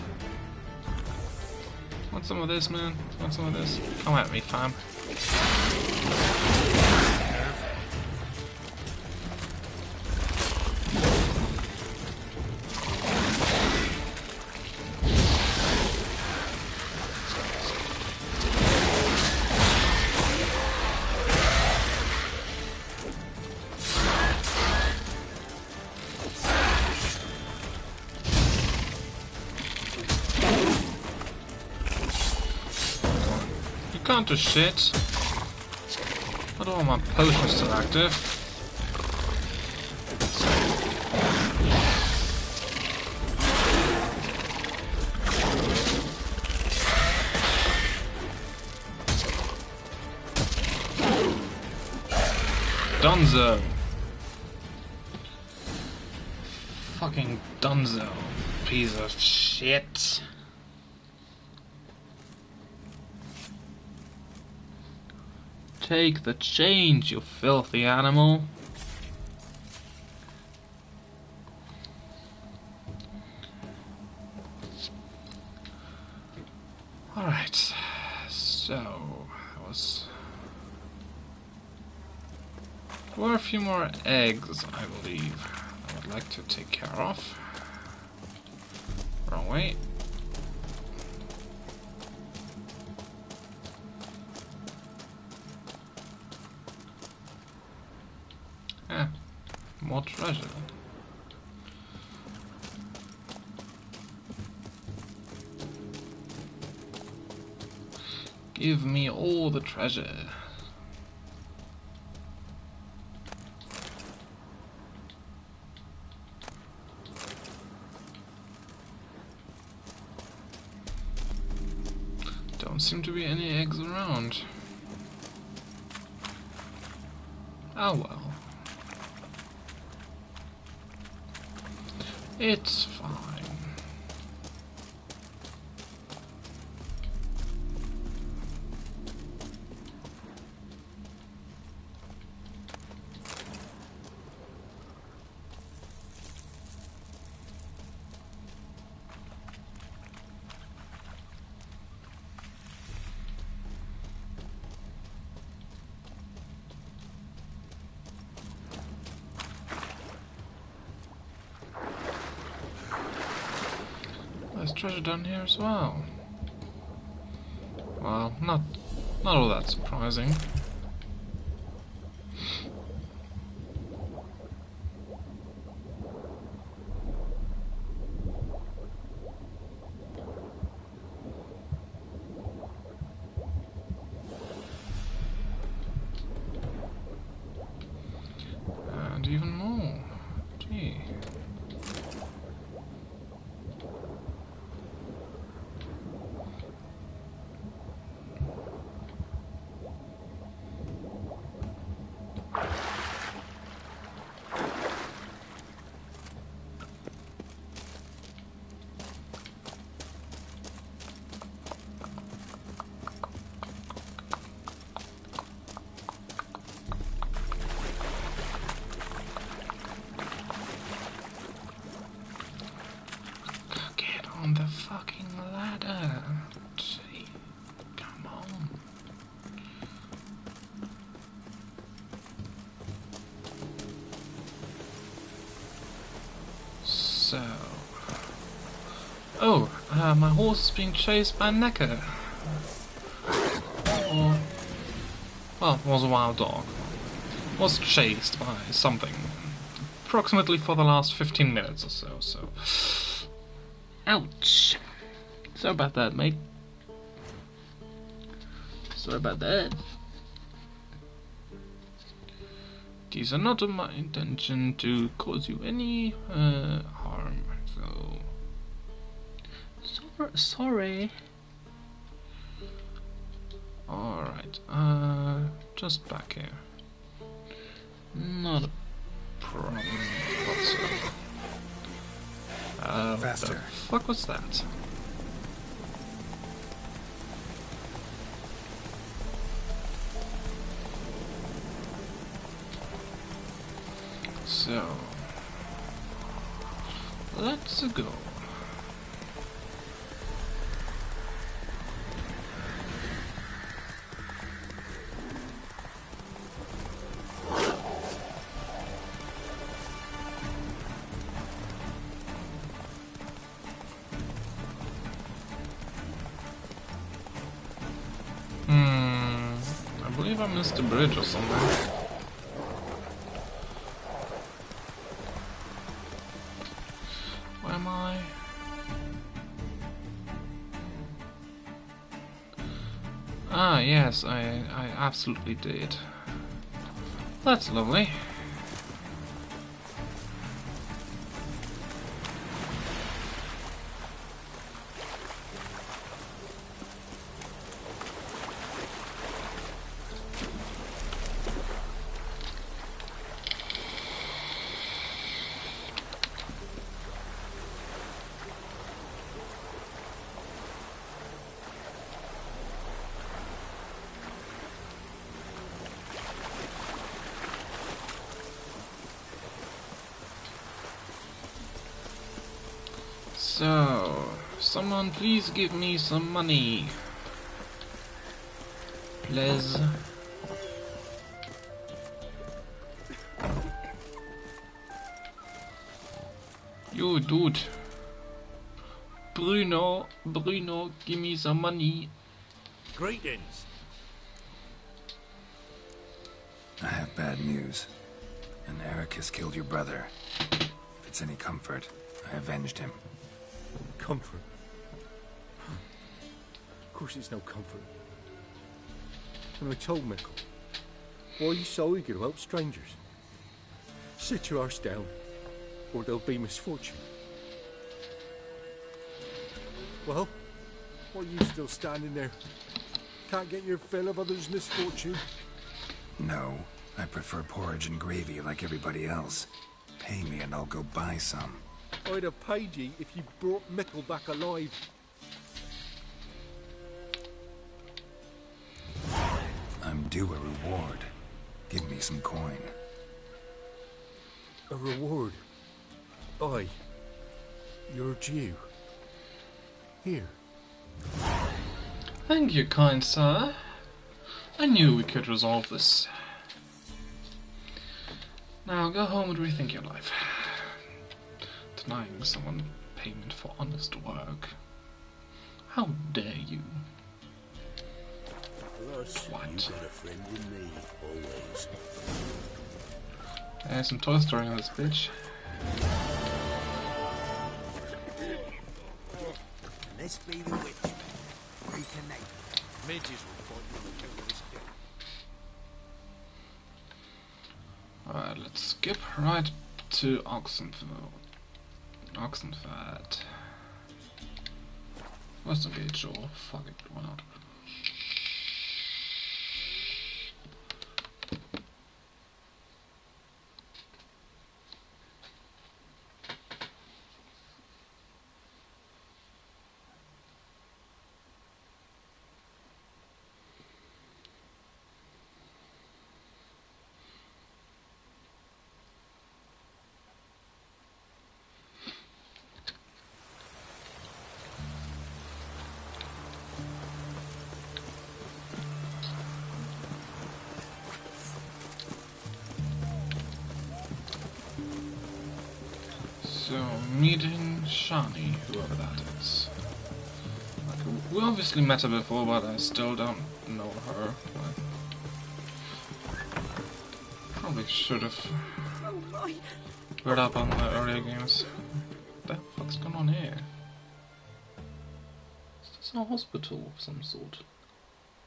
Want some of this, man? Want some of this? Come at me, fam. Can't do shit. I don't want my potion still active. Dunzo. Fucking Dunzo. Piece of shit. Take the change, you filthy animal. Alright, so there were a few more eggs, I believe, I would like to take care of. Wrong way. More treasure. Give me all the treasure. Don't seem to be any eggs around. Oh well. It's fine. There's treasure down here as well. Well, not all that surprising. And even more. Gee. On the fucking ladder. Gee, come on. So. Oh, my horse is being chased by Necker. Or, well, it was a wild dog. Was chased by something. Approximately for the last 15 minutes or so. Ouch. Sorry about that, mate. Sorry about that. It is not my intention to cause you any harm, so... Sorry. Alright, just back here. Not a problem whatsoever. Faster. What the fuck was that? So, let's go. I believe I missed a bridge or something. Where am I? Ah, yes, I absolutely did. That's lovely. So, someone please give me some money. Please. You dude. Bruno, give me some money. Greetings. I have bad news. And Eric has killed your brother. If it's any comfort, I avenged him. Comfort? Of course it's no comfort. And I told Michael, why are you so eager to help strangers? Sit your arse down, or there'll be misfortune. Well, why are you still standing there? Can't get your fill of others' misfortune? No, I prefer porridge and gravy like everybody else. Pay me and I'll go buy some. I'd have paid you if you brought Michael back alive. I'm due a reward. Give me some coin. A reward? Aye. You're due. Here. Thank you, kind sir. I knew we could resolve this. Now go home and rethink your life. Denying someone payment for honest work. How dare you? Plus, What? you got a friend in me, always. There's some Toy Story on this bitch. Let's be the witch. Reconnect. Midges will find you on account of this guy. Alright, let's skip right to Oxenford. Oxenford. Western Gate, sure. Fuck it, why not? So, meeting Shani, whoever that is. Like, we obviously met her before, but I still don't know her. Probably should have read up on the earlier games. What the fuck's going on here? Is this a hospital of some sort?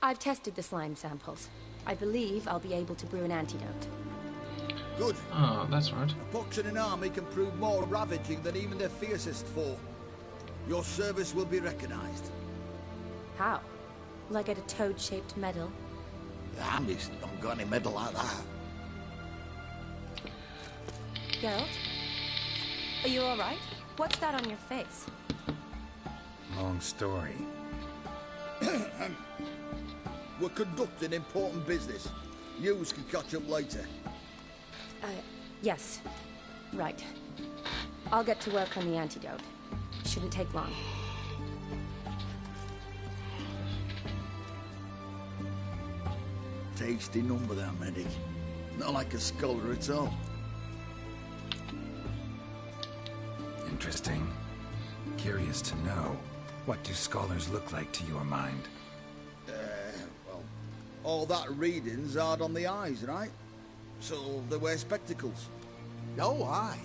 I've tested the slime samples. I believe I'll be able to brew an antidote. Good. Oh, that's right. A pox in an army can prove more ravaging than even their fiercest foe. Your service will be recognized. How? Will I get a toad-shaped medal? The army's not got any medal like that. Geralt? Are you alright? What's that on your face? Long story. We're conducting important business. News can catch up later. Yes. Right. I'll get to work on the antidote. Shouldn't take long. Tasty number, that medic. Not like a scholar at all. Interesting. Curious to know, what do scholars look like to your mind? Well, all that reading's hard on the eyes, right? So they wear spectacles. Oh, aye.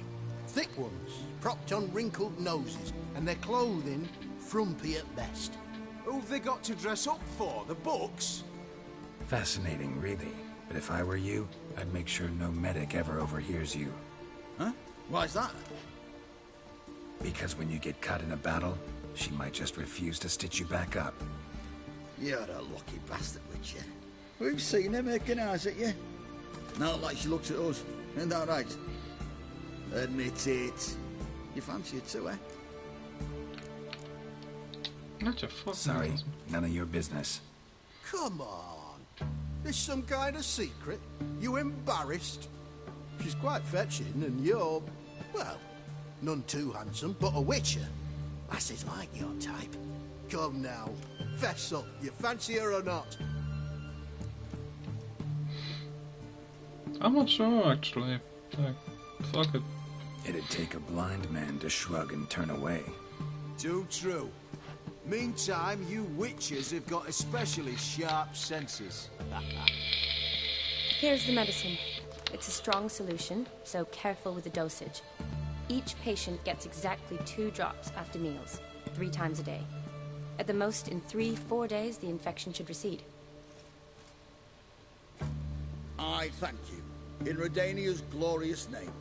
Thick ones, propped on wrinkled noses, and their clothing frumpy at best. Who've they got to dress up for? The books? Fascinating, really. But if I were you, I'd make sure no medic ever overhears you. Huh? Why's that? Because when you get cut in a battle, she might just refuse to stitch you back up. You're a lucky bastard, Witcher. We've seen her making eyes at you. Not like she looks at us. Isn't that right? Admit it. You fancy it too, eh? Not your fault. Sorry, none of your business. Come on. There's some kind of secret? You embarrassed? She's quite fetching, and you're, well, none too handsome, but a witcher. Lasses like your type. Come now, fess up. You fancy her or not? I'm not sure, actually. Like, fuck it. It'd take a blind man to shrug and turn away. Too true. Meantime, you witches have got especially sharp senses. Here's the medicine. It's a strong solution, so careful with the dosage. Each patient gets exactly 2 drops after meals, 3 times a day. At the most, in 3-4 days, the infection should recede. I thank you. In Redania's glorious name.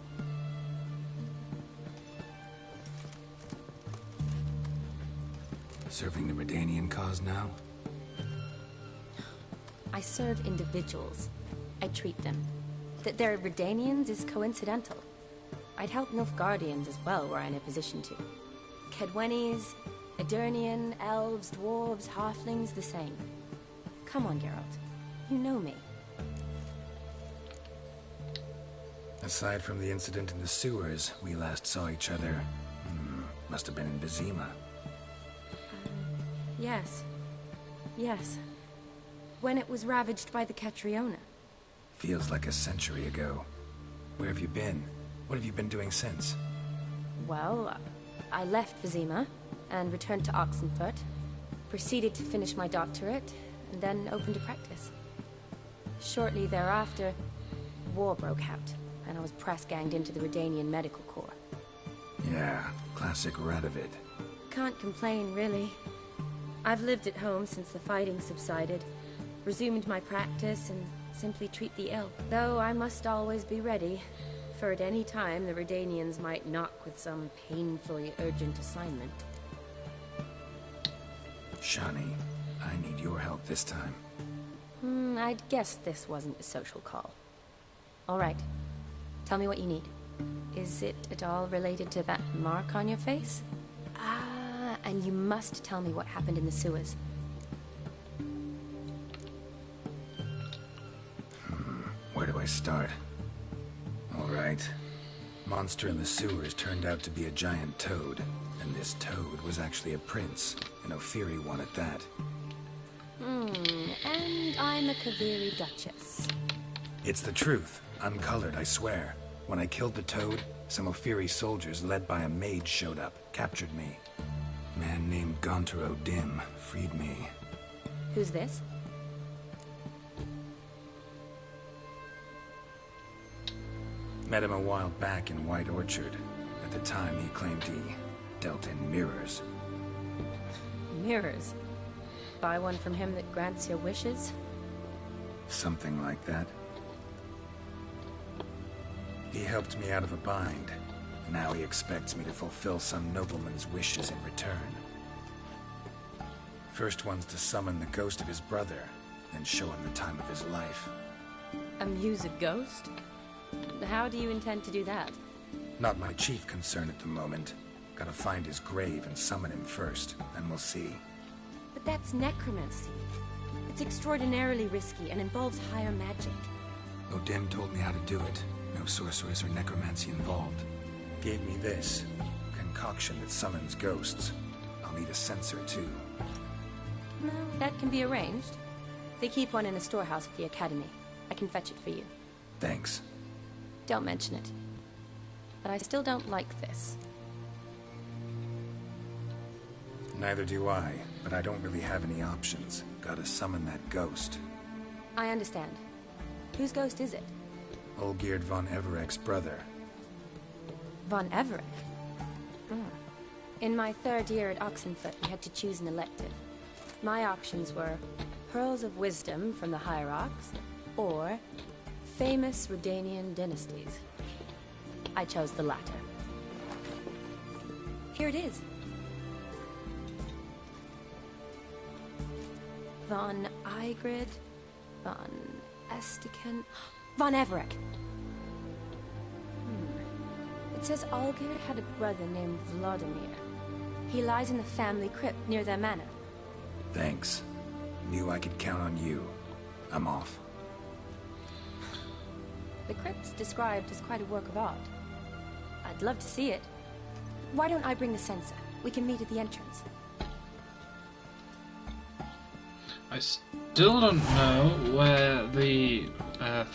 Serving the Redanian cause now? I serve individuals. I treat them. That they're Redanians is coincidental. I'd help Nilfgaardians as well were I in a position to. Kaedwenis, Aedirnian, elves, dwarves, halflings, the same. Come on, Geralt. You know me. Aside from the incident in the sewers, we last saw each other... must have been in Vizima. Yes. Yes. When it was ravaged by the Catriona. Feels like a century ago. Where have you been? What have you been doing since? Well, I left Vizima and returned to Oxenfurt, proceeded to finish my doctorate, and then opened a practice. Shortly thereafter, war broke out, and I was press-ganged into the Redanian Medical Corps. Yeah, classic Radovid. Can't complain, really. I've lived at home since the fighting subsided, resumed my practice, and simply treat the ill. Though I must always be ready, for at any time the Redanians might knock with some painfully urgent assignment. Shani, I need your help this time. I'd guess this wasn't a social call. All right. Tell me what you need. Is it at all related to that mark on your face? Ah, and you must tell me what happened in the sewers. Where do I start? All right. Monster in the sewers turned out to be a giant toad, and this toad was actually a prince, an Ophiri one at that. And I'm a Kaviri Duchess. It's the truth, uncolored, I swear. When I killed the toad, some Ophiri soldiers led by a mage showed up, captured me. A man named Gontar O'Dim freed me. Who's this? Met him a while back in White Orchard. At the time, he claimed he dealt in mirrors. Mirrors? Buy one from him that grants your wishes? Something like that. He helped me out of a bind. Now he expects me to fulfill some nobleman's wishes in return. First one's to summon the ghost of his brother, then show him the time of his life. Amuse a ghost? How do you intend to do that? Not my chief concern at the moment. Gotta find his grave and summon him first, then we'll see. But that's necromancy. It's extraordinarily risky and involves higher magic. O'Dim told me how to do it. No no sorceress or necromancy involved. Gave me this concoction that summons ghosts. I'll need a censer too. No, that can be arranged. They keep one in a storehouse at the academy. I can fetch it for you. Thanks. Don't mention it. But I still don't like this. Neither do I, but I don't really have any options. Gotta summon that ghost. I understand. Whose ghost is it? Olgierd von Everek's brother. Von Everek? In my third year at Oxenfoot, we had to choose an elective. My options were Pearls of Wisdom from the Hierarchs, or famous Redanian dynasties. I chose the latter. Here it is. Von Igrid, von Estiken, von Everek. It says Olgierd had a brother named Vladimir. He lies in the family crypt near their manor. Thanks. Knew I could count on you. I'm off. The crypt's described as quite a work of art. I'd love to see it. Why don't I bring the censer? We can meet at the entrance. I still don't know where the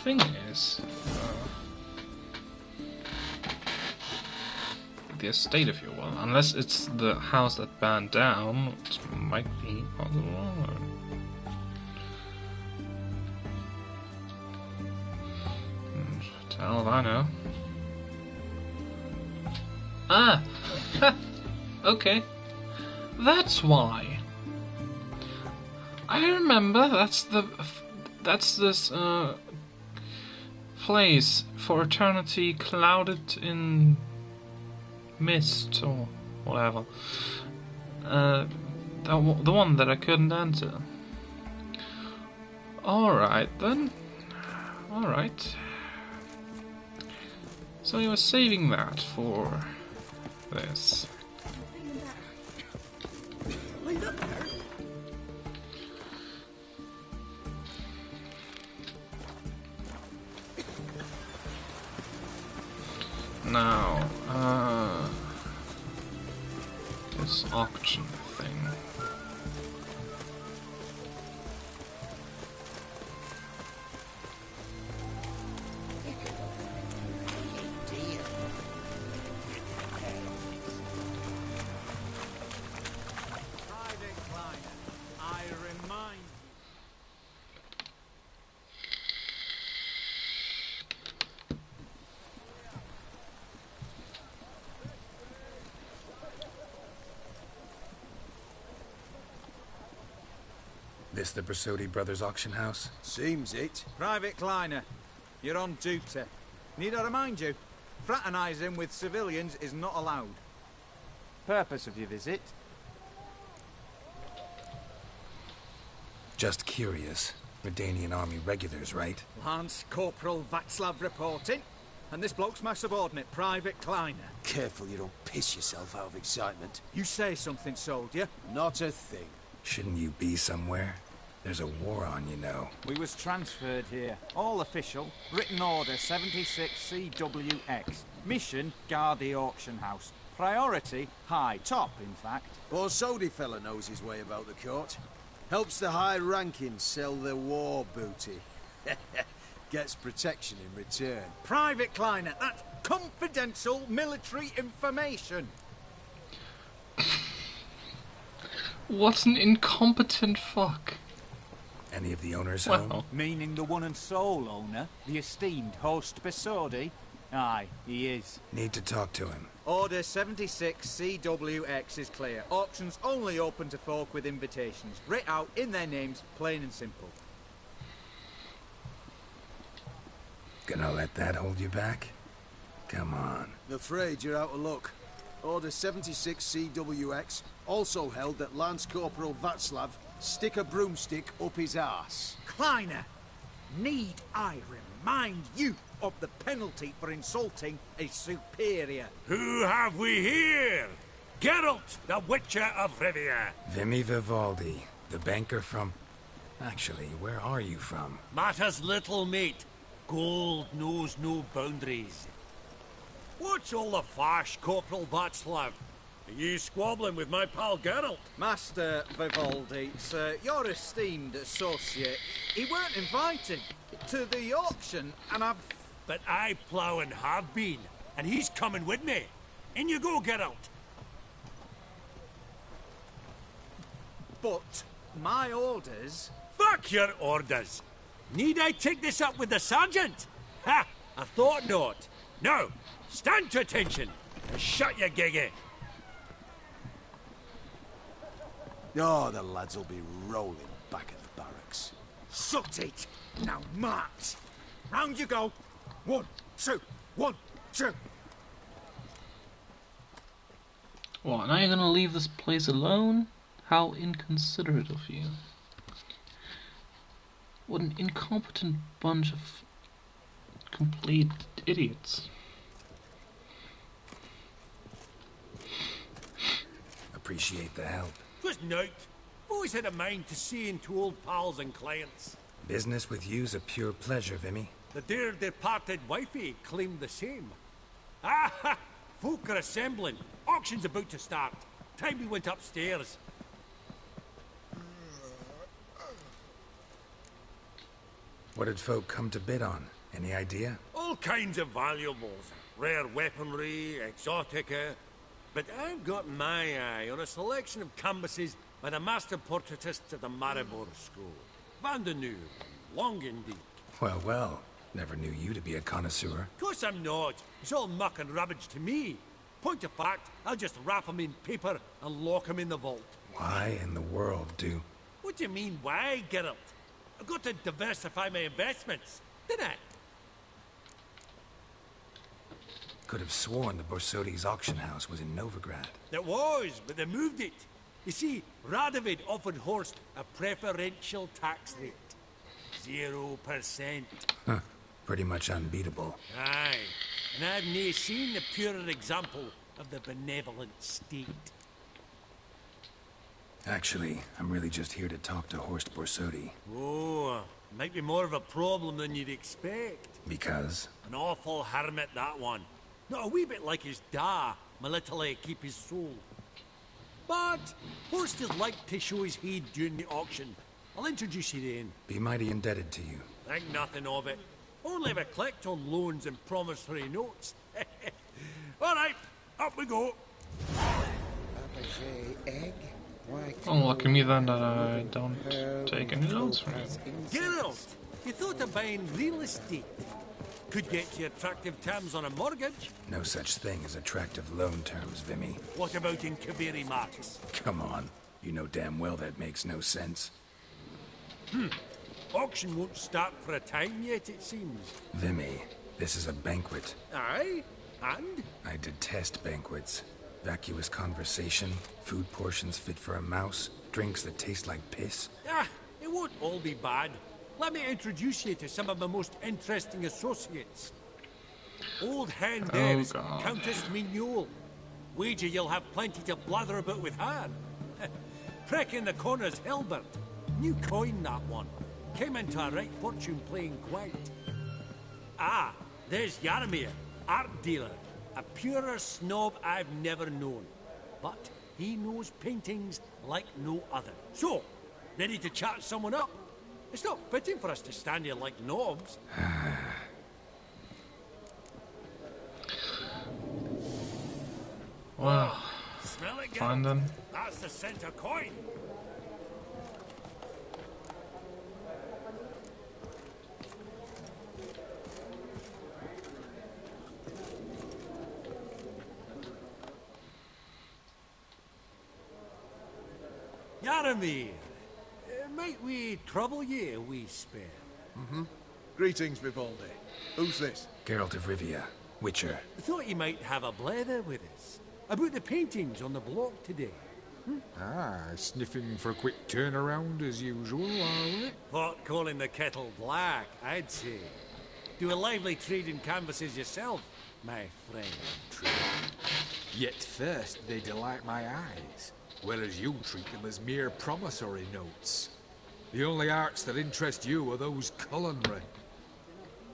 thing is. The estate, if you will. Unless it's the house that burned down, which might be possible. Hell if I know. Ah! Okay. That's why. I remember that's this place for eternity clouded in mist or whatever. The one that I couldn't enter. Alright then. Alright. So you were saving that for this. Now, this auction thing. This the Bersodi Brothers auction house? Seems it. Private Kleiner, you're on duty. Need I remind you, fraternizing with civilians is not allowed. Purpose of your visit? Just curious. Redanian army regulars, right? Lance Corporal Václav reporting, and this bloke's my subordinate, Private Kleiner. Careful you don't piss yourself out of excitement. You say something, soldier? Not a thing. Shouldn't you be somewhere? There's a war on, you know. We was transferred here. All official. Written order 76 CWX. Mission, guard the auction house. Priority, high. Top, in fact. Borsodi fella knows his way about the court. Helps the high rankings sell their war booty. Gets protection in return. Private Kleiner, that's confidential military information. What an incompetent fuck. Any of the owners well. home? Meaning the one and sole owner, the esteemed host Bersodi? Aye, he is. Need to talk to him. Order 76 CWX is clear. Auctions only open to folk with invitations. Writ out in their names, plain and simple. Gonna let that hold you back? Come on. Afraid you're out of luck. Order 76 CWX also held that Lance Corporal Václav stick a broomstick up his arse. Kleiner, need I remind you of the penalty for insulting a superior? Who have we here? Geralt, the Witcher of Rivia. Vimy Vivaldi, the banker from... Actually, where are you from? Matters little, mate. gold knows no boundaries. What's all the fash, Corporal Václav? Are you squabbling with my pal Geralt? Master Vivaldi, sir, your esteemed associate, he weren't invited to the auction, and I've... But I plough and have been, and he's coming with me. In you go, Geralt. But my orders... Fuck your orders. Need I take this up with the sergeant? Ha! I thought not. Now, stand to attention and shut your giggy. Oh, the lads will be rolling back at the barracks. Sut it! Now march! Round you go! 1, 2, 1, 2. What, now you're gonna leave this place alone? How inconsiderate of you. What an incompetent bunch of complete idiots. Appreciate the help. Twas nowt. Always had a mind to seeing to old pals and clients. Business with you's a pure pleasure, Vimy. The dear departed wifey claimed the same. Ah ha! Folk are assembling. Auction's about to start. Time we went upstairs. What did folk come to bid on? Any idea? All kinds of valuables. Rare weaponry, exotica. But I've got my eye on a selection of canvases by the master portraitists of the Maribor School. Van de Nieuw, Longendijk. Well, well. Never knew you to be a connoisseur. Of course I'm not. It's all muck and rubbish to me. Point of fact, I'll just wrap 'em in paper and lock 'em in the vault. Why in the world do... What do you mean, why, Geralt? I've got to diversify my investments, didn't I? Could have sworn the Borsodi's auction house was in Novigrad. It was, but they moved it. You see, Radovid offered Horst a preferential tax rate. 0%. Huh. Pretty much unbeatable. Aye, and I've nae seen a purer example of the benevolent state. Actually, I'm really just here to talk to Horst Borsodi. Oh, might be more of a problem than you'd expect. Because? An awful hermit, that one. Not a wee bit like his da, my little keep his soul. But Horst is like to show his head during the auction. I'll introduce you then. Be mighty indebted to you. Think nothing of it. Only ever collect on loans and promissory notes. All right, up we go. Egg. Oh, lucky me then that I don't take any loans from him. Geralt, you thought of buying real estate? Could get you attractive terms on a mortgage. No such thing as attractive loan terms, Vimy. What about in Kaviri Marks? Come on. You know damn well that makes no sense. Auction won't start for a time yet, it seems. Vimy, this is a banquet. Aye? And? I detest banquets. Vacuous conversation, food portions fit for a mouse, drinks that taste like piss. Ah, it won't all be bad. Let me introduce you to some of my most interesting associates. Old Hen Devs, Countess Mignol. Wager you'll have plenty to blather about with her. Prick in the corner's Hilbert. New coin, that one. Came into a right fortune playing quite. Ah, there's Jaromir, art dealer. A purer snob I've never known. But he knows paintings like no other. So, ready to chat someone up? It's not fitting for us to stand here like knobs. Wow. Smell it, Fine then. That's the center coin. Jaromir, might we trouble ye a wee spell? Greetings, Vivaldi. Who's this? Geralt of Rivia, Witcher. I thought you might have a blather with us. About the paintings on the block today. Ah, sniffing for a quick turnaround as usual, are we? Pot calling the kettle black, I'd say. Do a lively trade in canvases yourself, my friend. True. Yet first they delight my eyes, whereas you treat them as mere promissory notes. The only arts that interest you are those culinary.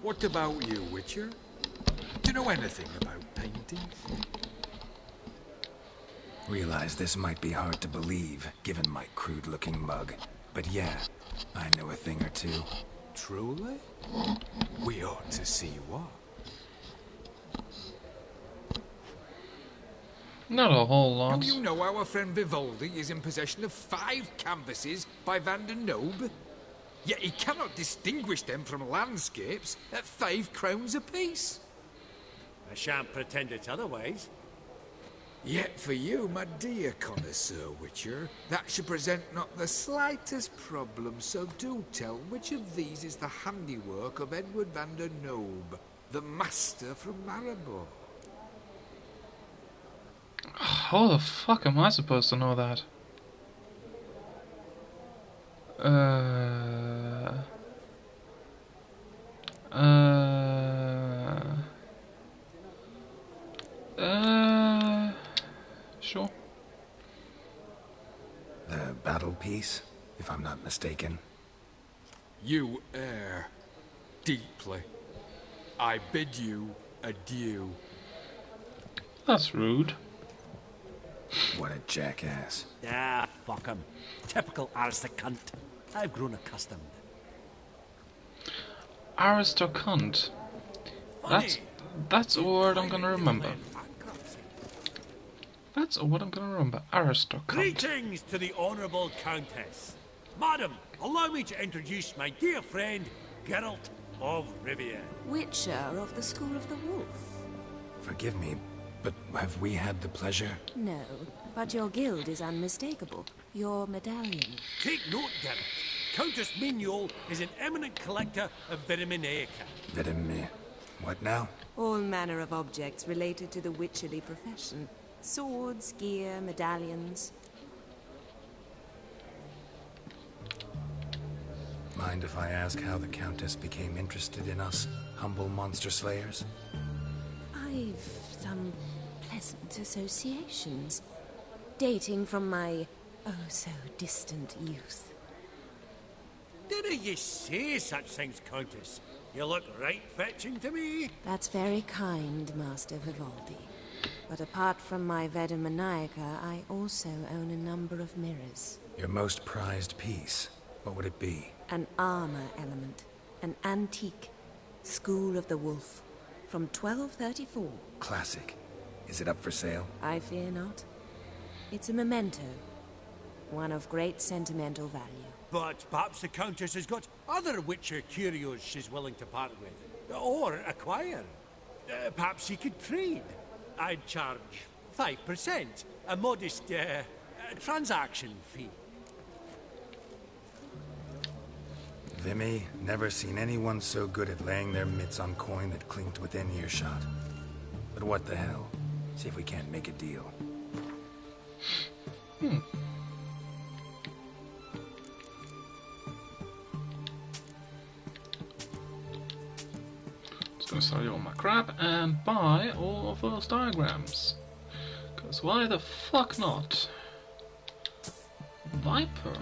What about you, Witcher? Do you know anything about painting? Realize this might be hard to believe, given my crude-looking mug. But yeah, I know a thing or two. Truly? We ought to see what. Not a whole lot. Do you know our friend Vivaldi is in possession of 5 canvases by Van der Nobe? Yet he cannot distinguish them from landscapes at 5 crowns apiece. I shan't pretend it's otherwise. Yet for you, my dear connoisseur Witcher, that should present not the slightest problem, so do tell which of these is the handiwork of Edward van der Nobe, the master from Maribor. How the fuck am I supposed to know that? Sure. The battle piece, if I'm not mistaken. You err deeply. I bid you adieu. That's rude. What a jackass. Ah, fuck him. Typical aristocrat. I've grown accustomed. Aristocrat. That's a word I'm gonna remember. That's what I'm gonna remember. Aristocrat. Greetings to the Honourable Countess. Madam, allow me to introduce my dear friend, Geralt of Rivia. Witcher of the School of the Wolf. Forgive me, but have we had the pleasure? No, but your guild is unmistakable. Your medallion. Take note, Geralt. Countess Mignol is an eminent collector of Vitaminaica. What now? All manner of objects related to the witcherly profession. Swords, gear, medallions. Mind if I ask how the Countess became interested in us, humble monster slayers? I've some pleasant associations, dating from my oh-so-distant youth. Didn't you say such things, Countess? You look right fetching to me. That's very kind, Master Vivaldi. But apart from my Veda Maniaca, I also own a number of mirrors. Your most prized piece, what would it be? An armor element. An antique. School of the Wolf. From 1234. Classic. Is it up for sale? I fear not. It's a memento. One of great sentimental value. But perhaps the Countess has got other Witcher curios she's willing to part with. Or acquire. Perhaps he could trade. I'd charge 5%. A modest, transaction fee. Vimy, never seen anyone so good at laying their mitts on coin that clinked within earshot. But what the hell? See if we can't make a deal. Just gonna sell you all my crap and buy all of those diagrams. Cause why the fuck not? Viper.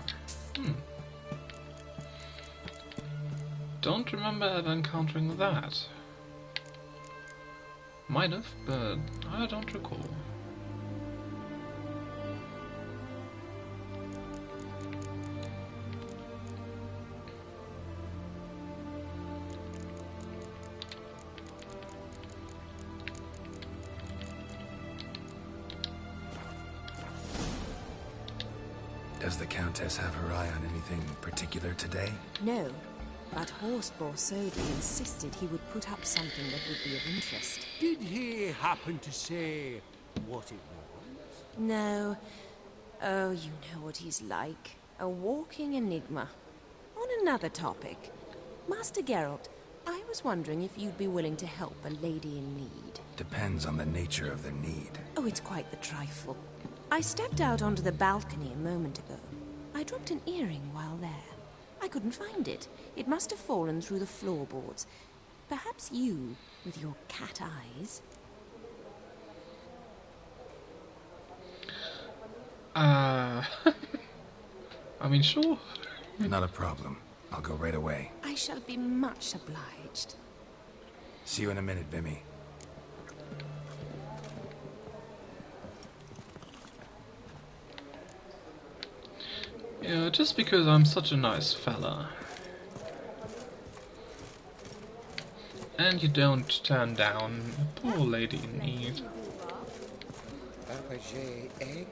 Don't remember ever encountering that. Might have, but I don't recall. Does the Countess have her eye on anything particular today? No, but Horst Borsodi insisted he would put up something that would be of interest. Did he happen to say what it was? No. Oh, you know what he's like. A walking enigma. On another topic, Master Geralt, I was wondering if you'd be willing to help a lady in need. Depends on the nature of the need. Oh, it's quite the trifle. I stepped out onto the balcony a moment ago. I dropped an earring while there. I couldn't find it. It must have fallen through the floorboards. Perhaps you, with your cat eyes... I mean, sure. Not a problem. I'll go right away. I shall be much obliged. See you in a minute, Vimy. Yeah, just because I'm such a nice fella. And you don't turn down a poor lady in need. Fabergé egg,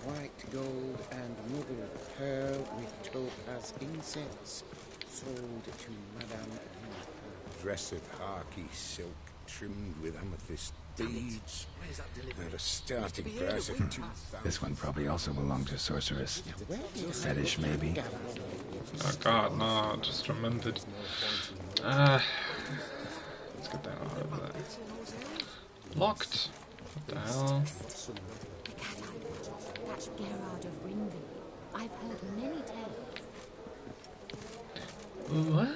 white gold, and mother of pearl with topaz incense, sold to Madame Villefort. Dress of harky silk, trimmed with amethyst beads. Where's that delivery? At a starting price of 2,000. This one probably also belonged to Sorceress. Fetish, maybe? Oh god, no, just remembered. Let's get that out of there. Locked. What the hell? That's Gerard of Ringby. I've heard many tales. What?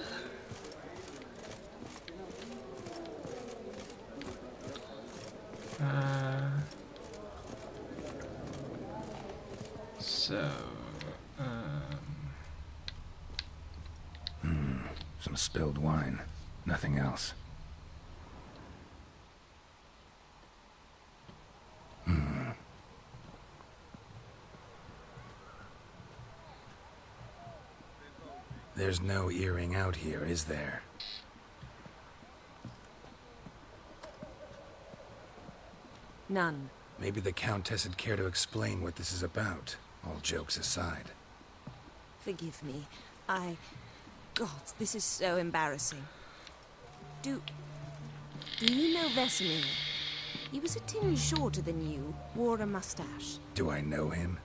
Some spilled wine. Nothing else. There's no earring out here, is there? None. Maybe the Countess would care to explain what this is about, all jokes aside. Forgive me. God, this is so embarrassing. Do you know Vesemir? He was a tinge shorter than you, wore a mustache. Do I know him?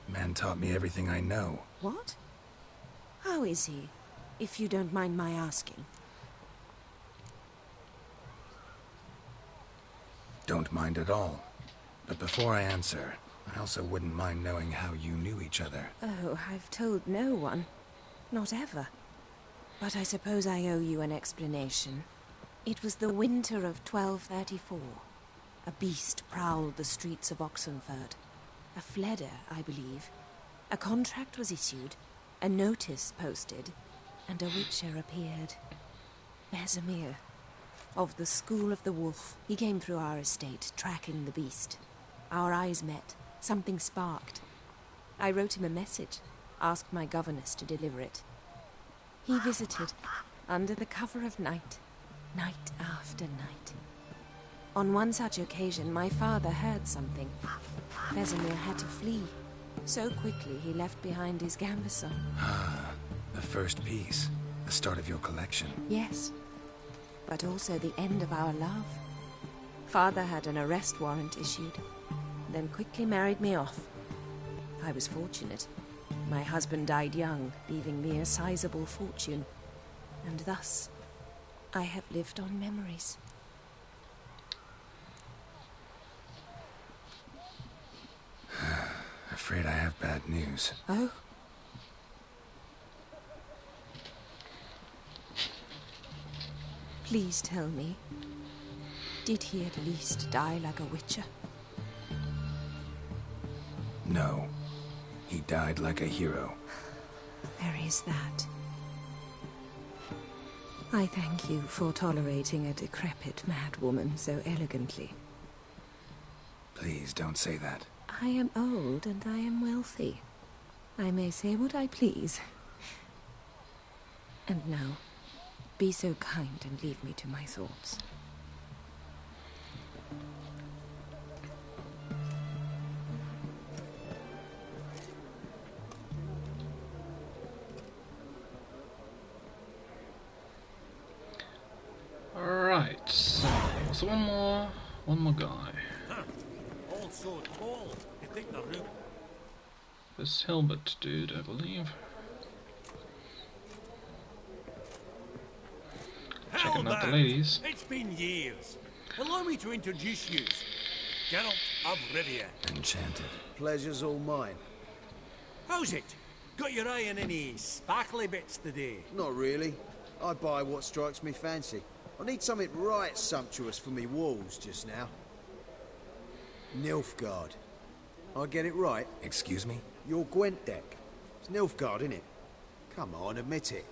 Man taught me everything I know. What? How is he, if you don't mind my asking? Don't mind at all. But before I answer, I also wouldn't mind knowing how you knew each other. Oh, I've told no one. Not ever. But I suppose I owe you an explanation. It was the winter of 1234. A beast prowled the streets of Oxenford. A Fleder, I believe. A contract was issued, a notice posted, and a witcher appeared. Vesemir, of the School of the Wolf. He came through our estate, tracking the beast. Our eyes met. Something sparked. I wrote him a message, asked my governess to deliver it. He visited, under the cover of night, night after night. On one such occasion, my father heard something. Vesemir had to flee. So quickly, he left behind his gambeson. Ah, the first piece. The start of your collection. Yes, but also the end of our love. Father had an arrest warrant issued, then quickly married me off. I was fortunate. My husband died young, leaving me a sizable fortune. And thus, I have lived on memories. Afraid I have bad news. Oh? Please tell me, did he at least die like a witcher? No. He died like a hero. There is that. I thank you for tolerating a decrepit madwoman so elegantly. Please don't say that. I am old and I am wealthy. I may say what I please. And now, be so kind and leave me to my thoughts. Alright, so one more guy. Huh. All so tall. You think the room? This Hilbert dude, I believe. Checking out the ladies. It's been years. Allow me to introduce you. Geralt of Rivia. Enchanted. Pleasure's all mine. How's it? Got your eye on any sparkly bits today? Not really. I buy what strikes me fancy. I need something right sumptuous for me walls just now. Nilfgaard. I get it right? Excuse me? Your Gwent deck. It's Nilfgaard, innit? Come on, admit it.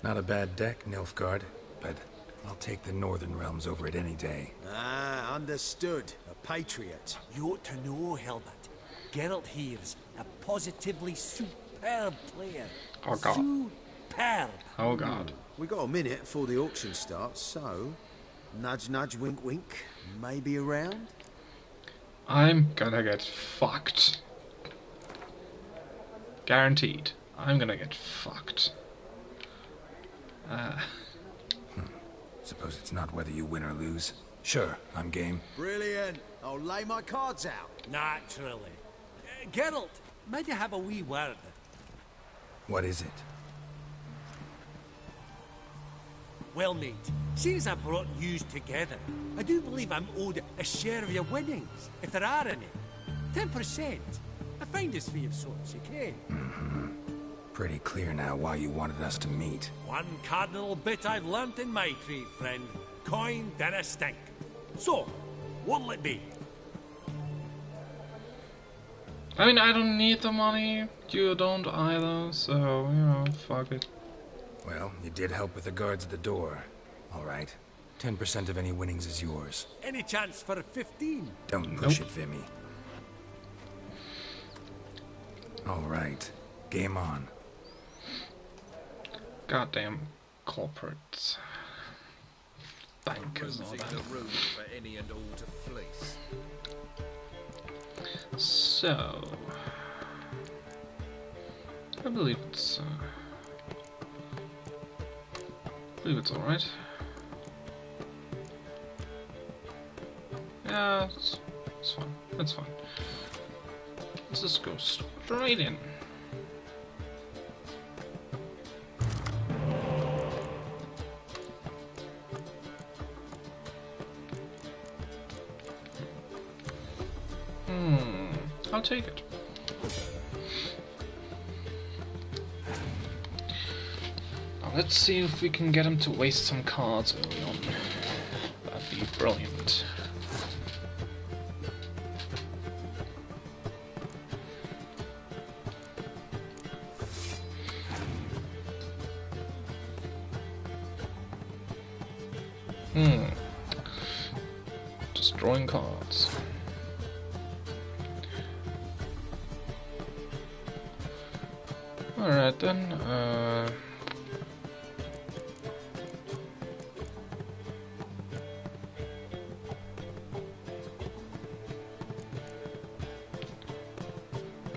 Not a bad deck, Nilfgaard, but I'll take the Northern Realms over it any day. Ah, understood. A patriot. You ought to know, Helmut. Geralt here's a positively superb player. Oh god. Superb. Oh god. We got a minute before the auction starts, so... Nudge, nudge, wink, wink. Maybe around? I'm gonna get fucked. Guaranteed. I'm gonna get fucked. Suppose it's not whether you win or lose. Sure, I'm game. Brilliant. I'll lay my cards out. Naturally. Geralt, might you have a wee word? What is it? Well, mate, seeing as I brought yous together, I do believe I'm owed a share of your winnings, if there are any. 10%. A finder's fee of sorts, you can. Pretty clear now why you wanted us to meet. One cardinal bit I've learnt in my trade, friend. Coin dinna stink. So, what'll it be? I mean, I don't need the money. You don't either, so, you know, fuck it. Well, you did help with the guards at the door. All right. 10% of any winnings is yours. Any chance for a 15? Don't push it, Vimy. All right. Game on. Goddamn corporates. Bankers and all Losing that. the room for any and all to fleece. So... I believe it's alright. Yeah, it's fine. It's fine. Let's just go straight in. I'll take it. Now let's see if we can get him to waste some cards early on. That'd be brilliant. Destroying cards. Alright then,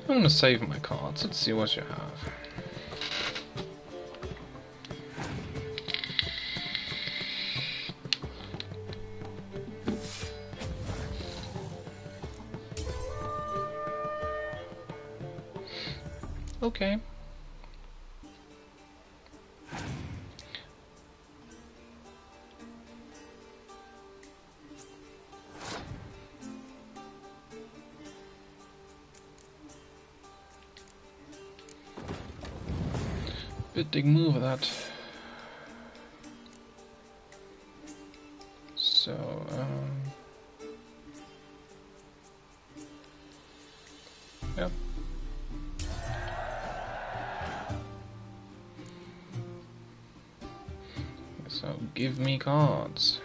I'm gonna save my cards. Let's see what you have. Okay. Big move of that. So, yeah. So, give me cards.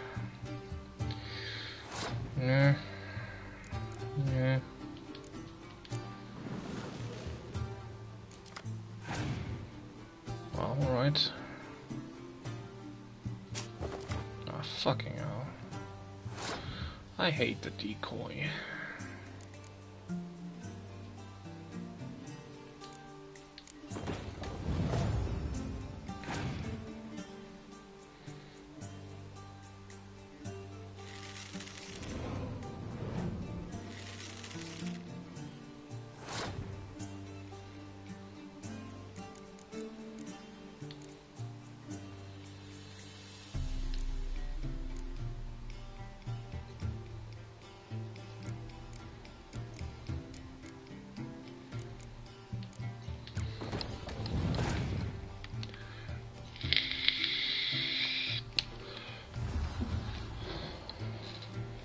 Yeah. Yeah. Alright. Ah, fucking hell. I hate the decoy.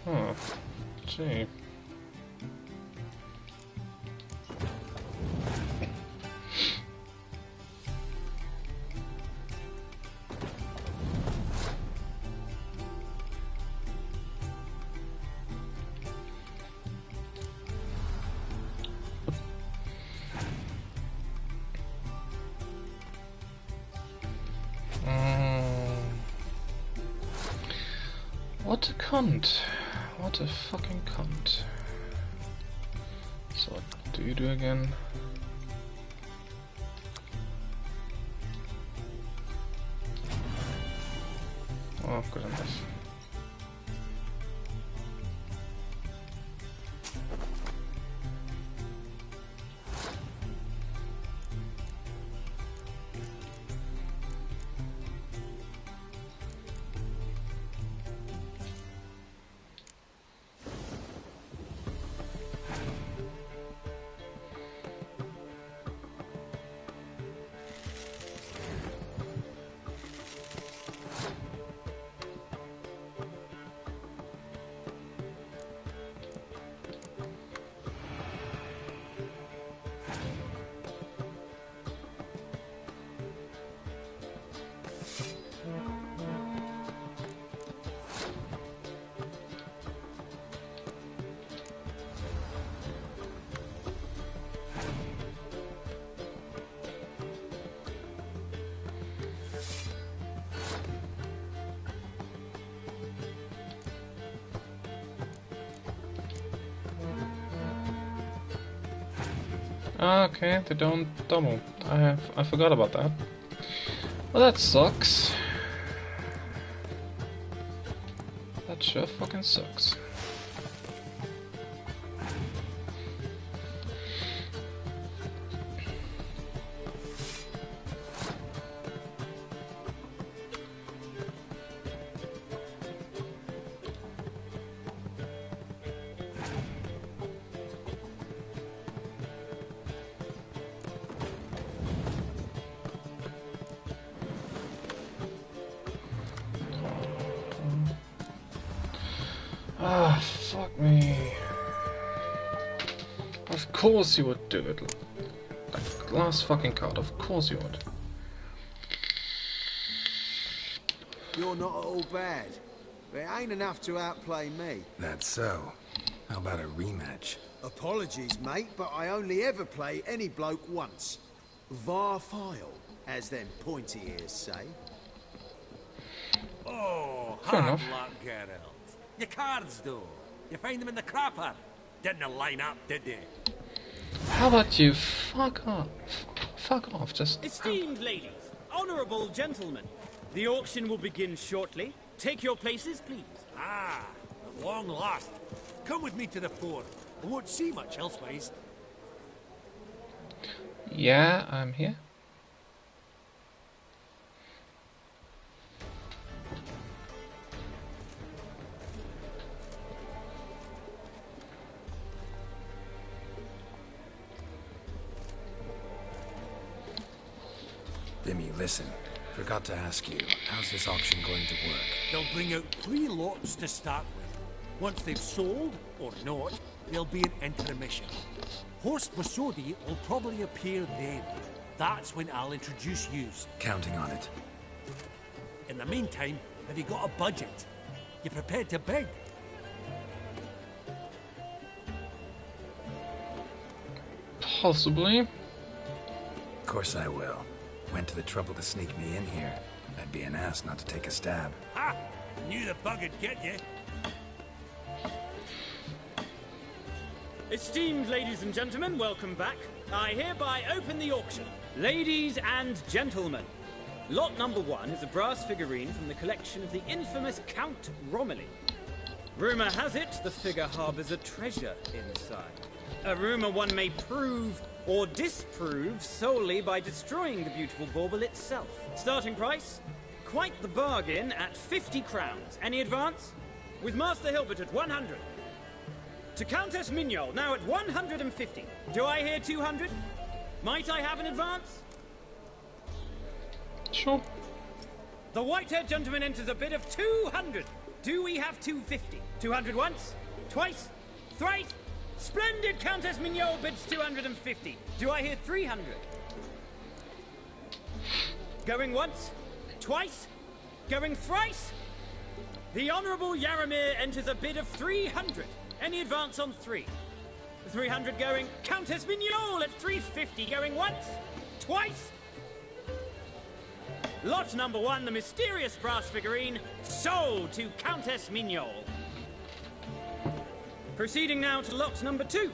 Huh. Gee. What a cunt. What a fucking cunt. So what do you do again? Oh, good enough. Okay, they don't double. I forgot about that. Well, that sucks. That sure fucking sucks. Ah, fuck me. Of course you would do it. Like, last fucking card, of course you would. You're not at all bad, but it ain't enough to outplay me. That's so. How about a rematch? Apologies, mate, but I only ever play any bloke once. Var file, as them pointy ears say. Oh, Fair hard enough. luck, Geralt. Your cards, though. You find them in the crapper. Didn't line up, did they? How about you fuck off? Fuck off, just... Esteemed ladies, honourable gentlemen, the auction will begin shortly. Take your places, please. Ah, at long last. Come with me to the fort. I won't see much elsewise. Yeah, I'm here. Dimmy, listen. Forgot to ask you, how's this auction going to work? They'll bring out 3 lots to start with. Once they've sold, or not, there'll be an intermission. Horst Masodi will probably appear then. That's when I'll introduce yous. Counting on it. In the meantime, have you got a budget? You prepared to beg? Possibly. Of course I will. Went to the trouble to sneak me in here. I'd be an ass not to take a stab. Ha! Knew the bug'd get you. Esteemed ladies and gentlemen, welcome back. I hereby open the auction. Ladies and gentlemen, lot number 1 is a brass figurine from the collection of the infamous Count Romilly. Rumour has it the figure harbours a treasure inside. A rumour one may prove or disprove solely by destroying the beautiful bauble itself. Starting price? Quite the bargain at 50 crowns. Any advance? With Master Hilbert at 100. To Countess Mignol, now at 150. Do I hear 200? Might I have an advance? Sure. The white-haired gentleman enters a bid of 200. Do we have 250? 200 once? Twice? Thrice? Splendid! Countess Mignol bids 250. Do I hear 300? Going once? Twice? Going thrice? The Honourable Yaramir enters a bid of 300. Any advance on 3? 300 going. Countess Mignol at 350. Going once? Twice? Lot number 1, the mysterious brass figurine, sold to Countess Mignol. Proceeding now to lot number 2.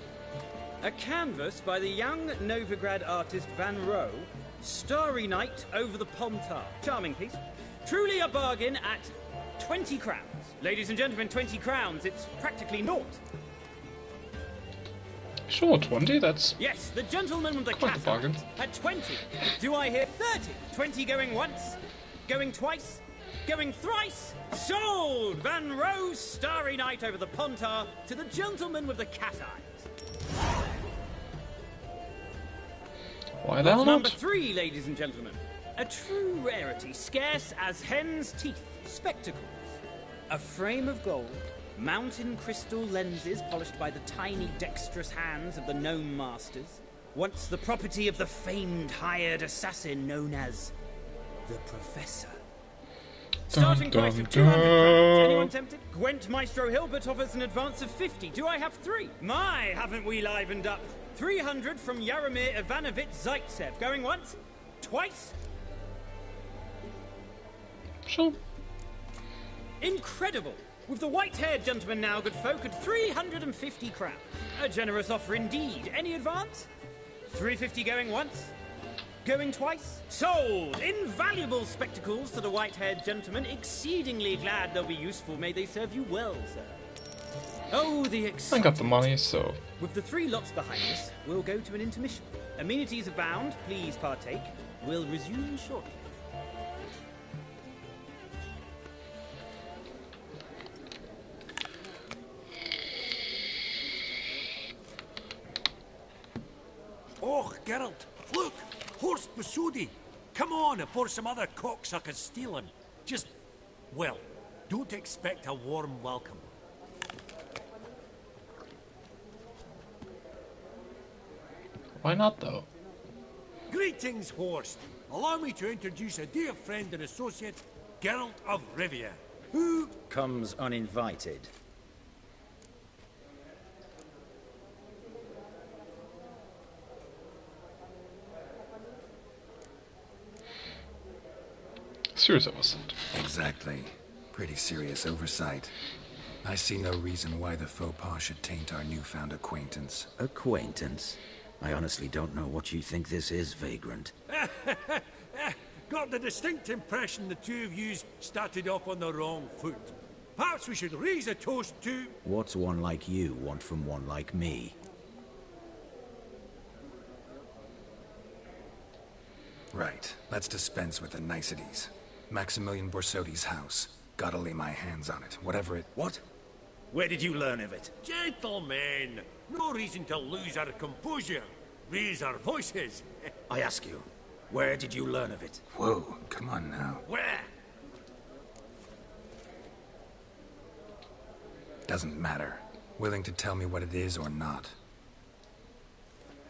A canvas by the young Novigrad artist Van Rohe, Starry Night over the Pontar. Charming piece. Truly a bargain at 20 crowns. Ladies and gentlemen, 20 crowns. It's practically naught. Sure, 20, that's... Yes, the gentleman with the quite a cat bargain. at 20. Do I hear 30? 20 going once? Going twice? Going thrice? Sold! Van Rohe's Starry Night over the Pontar to the gentleman with the cat eyes. Why the hell Number not? 3, ladies and gentlemen. A true rarity, scarce as hen's teeth. Spectacles. A frame of gold, mountain crystal lenses polished by the tiny dexterous hands of the gnome masters. Once the property of the famed hired assassin known as the Professor. Starting price of 200 crowns. Anyone tempted? Gwent Maestro Hilbert offers an advance of 50. Do I have 3? My, haven't we livened up? 300 from Yaromir Ivanovich Zaitsev. Going once? Twice? Sure. Incredible! With the white-haired gentleman now, good folk, at 350 crowns. A generous offer indeed. Any advance? 350 going once? Going twice? Sold! Invaluable spectacles to the white-haired gentleman. Exceedingly glad they'll be useful. May they serve you well, sir. Oh, the I excitement. got the money, so... With the 3 lots behind us, we'll go to an intermission. Amenities abound. Please partake. We'll resume shortly. Oh, Geralt, look! Horst Masudi! Come on before some other cocksuckers steal him. Just, well, don't expect a warm welcome. Why not, though? Greetings, Horst. Allow me to introduce a dear friend and associate, Geralt of Rivia, who... comes uninvited. Serious I wasn't. Exactly. Pretty serious oversight. I see no reason why the faux pas should taint our newfound acquaintance. Acquaintance? I honestly don't know what you think this is, Vagrant. Got the distinct impression the two of yous started off on the wrong foot. Perhaps we should raise a toast to... What's one like you want from one like me? Right. Let's dispense with the niceties. Maximilian Borsodi's house. Gotta lay my hands on it, whatever it... What? Where did you learn of it? Gentlemen, no reason to lose our composure. Raise our voices. I ask you, where did you learn of it? Whoa, come on now. Where? Doesn't matter. Willing to tell me what it is or not.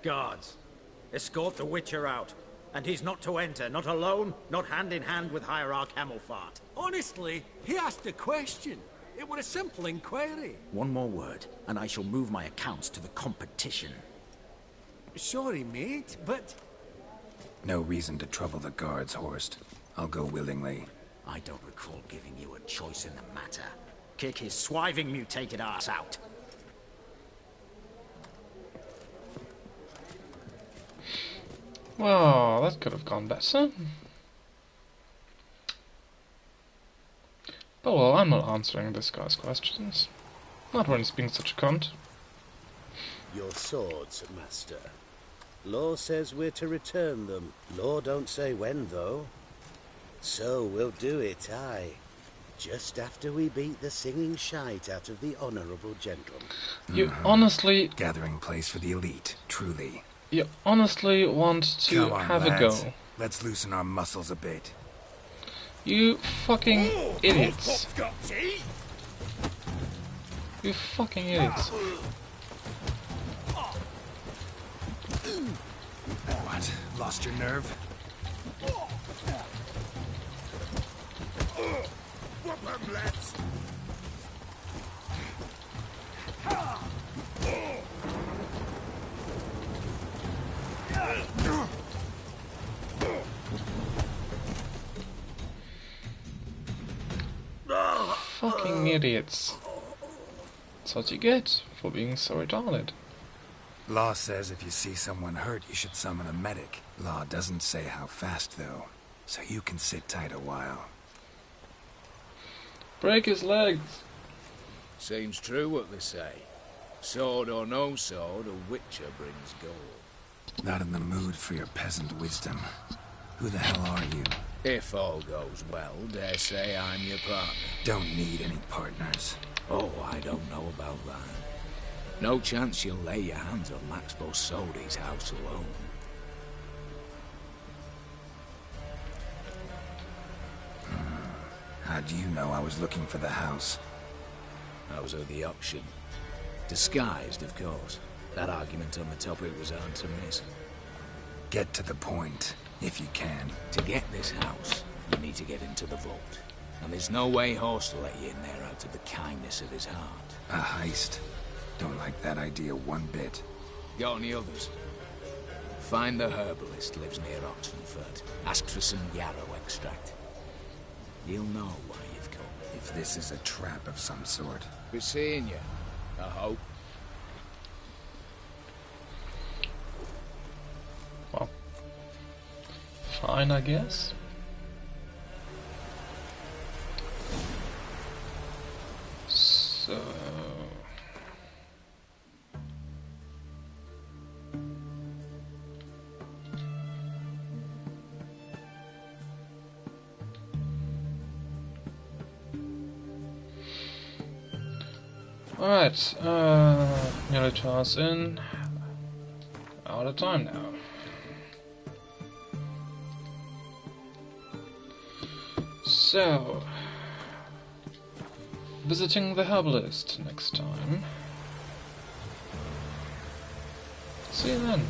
Guards, escort the Witcher out. And he's not to enter, not alone, not hand in hand with Hierarch Hamelfart. Honestly, he asked a question. It were a simple inquiry. One more word, and I shall move my accounts to the competition. Sorry, mate, but... No reason to trouble the guards, Horst. I'll go willingly. I don't recall giving you a choice in the matter. Kick his swiving mutated ass out. Well, that could have gone better. But well, I'm not answering this guy's questions. Not when he's being such a cunt. Your swords, master. Law says we're to return them. Law don't say when, though. So we'll do it, aye. Just after we beat the singing shite out of the honourable gentleman. You honestly... Gathering place for the elite, truly. You honestly want to Come on, have lads. a go. Let's loosen our muscles a bit. You fucking idiots. You fucking idiots. What? Lost your nerve? Whoop 'em, lads! fucking idiots. That's what you get for being so retarded. Law says if you see someone hurt, you should summon a medic. Law doesn't say how fast, though, so you can sit tight a while. Break his legs. Seems true what they say. Sword or no sword, a witcher brings gold. Not in the mood for your peasant wisdom. Who the hell are you? If all goes well, dare say I'm your partner. Don't need any partners. Oh, I don't know about that. No chance you'll lay your hands on Max Bosodi's house alone. How do you know I was looking for the house? I was at the auction. Disguised, of course. That argument on the topic was hard to miss. Get to the point, if you can. To get this house, you need to get into the vault. And there's no way Horst will let you in there out of the kindness of his heart. A heist? Don't like that idea one bit. Got any others? Find the herbalist lives near Oxenfurt. Ask for some yarrow extract. You'll know why you've come. If this is a trap of some sort. Be seeing you, I hope. Well, fine, I guess. So... Alright, nearly 2 hours in. Out of time now. So, visiting the herbalist next time. See you then.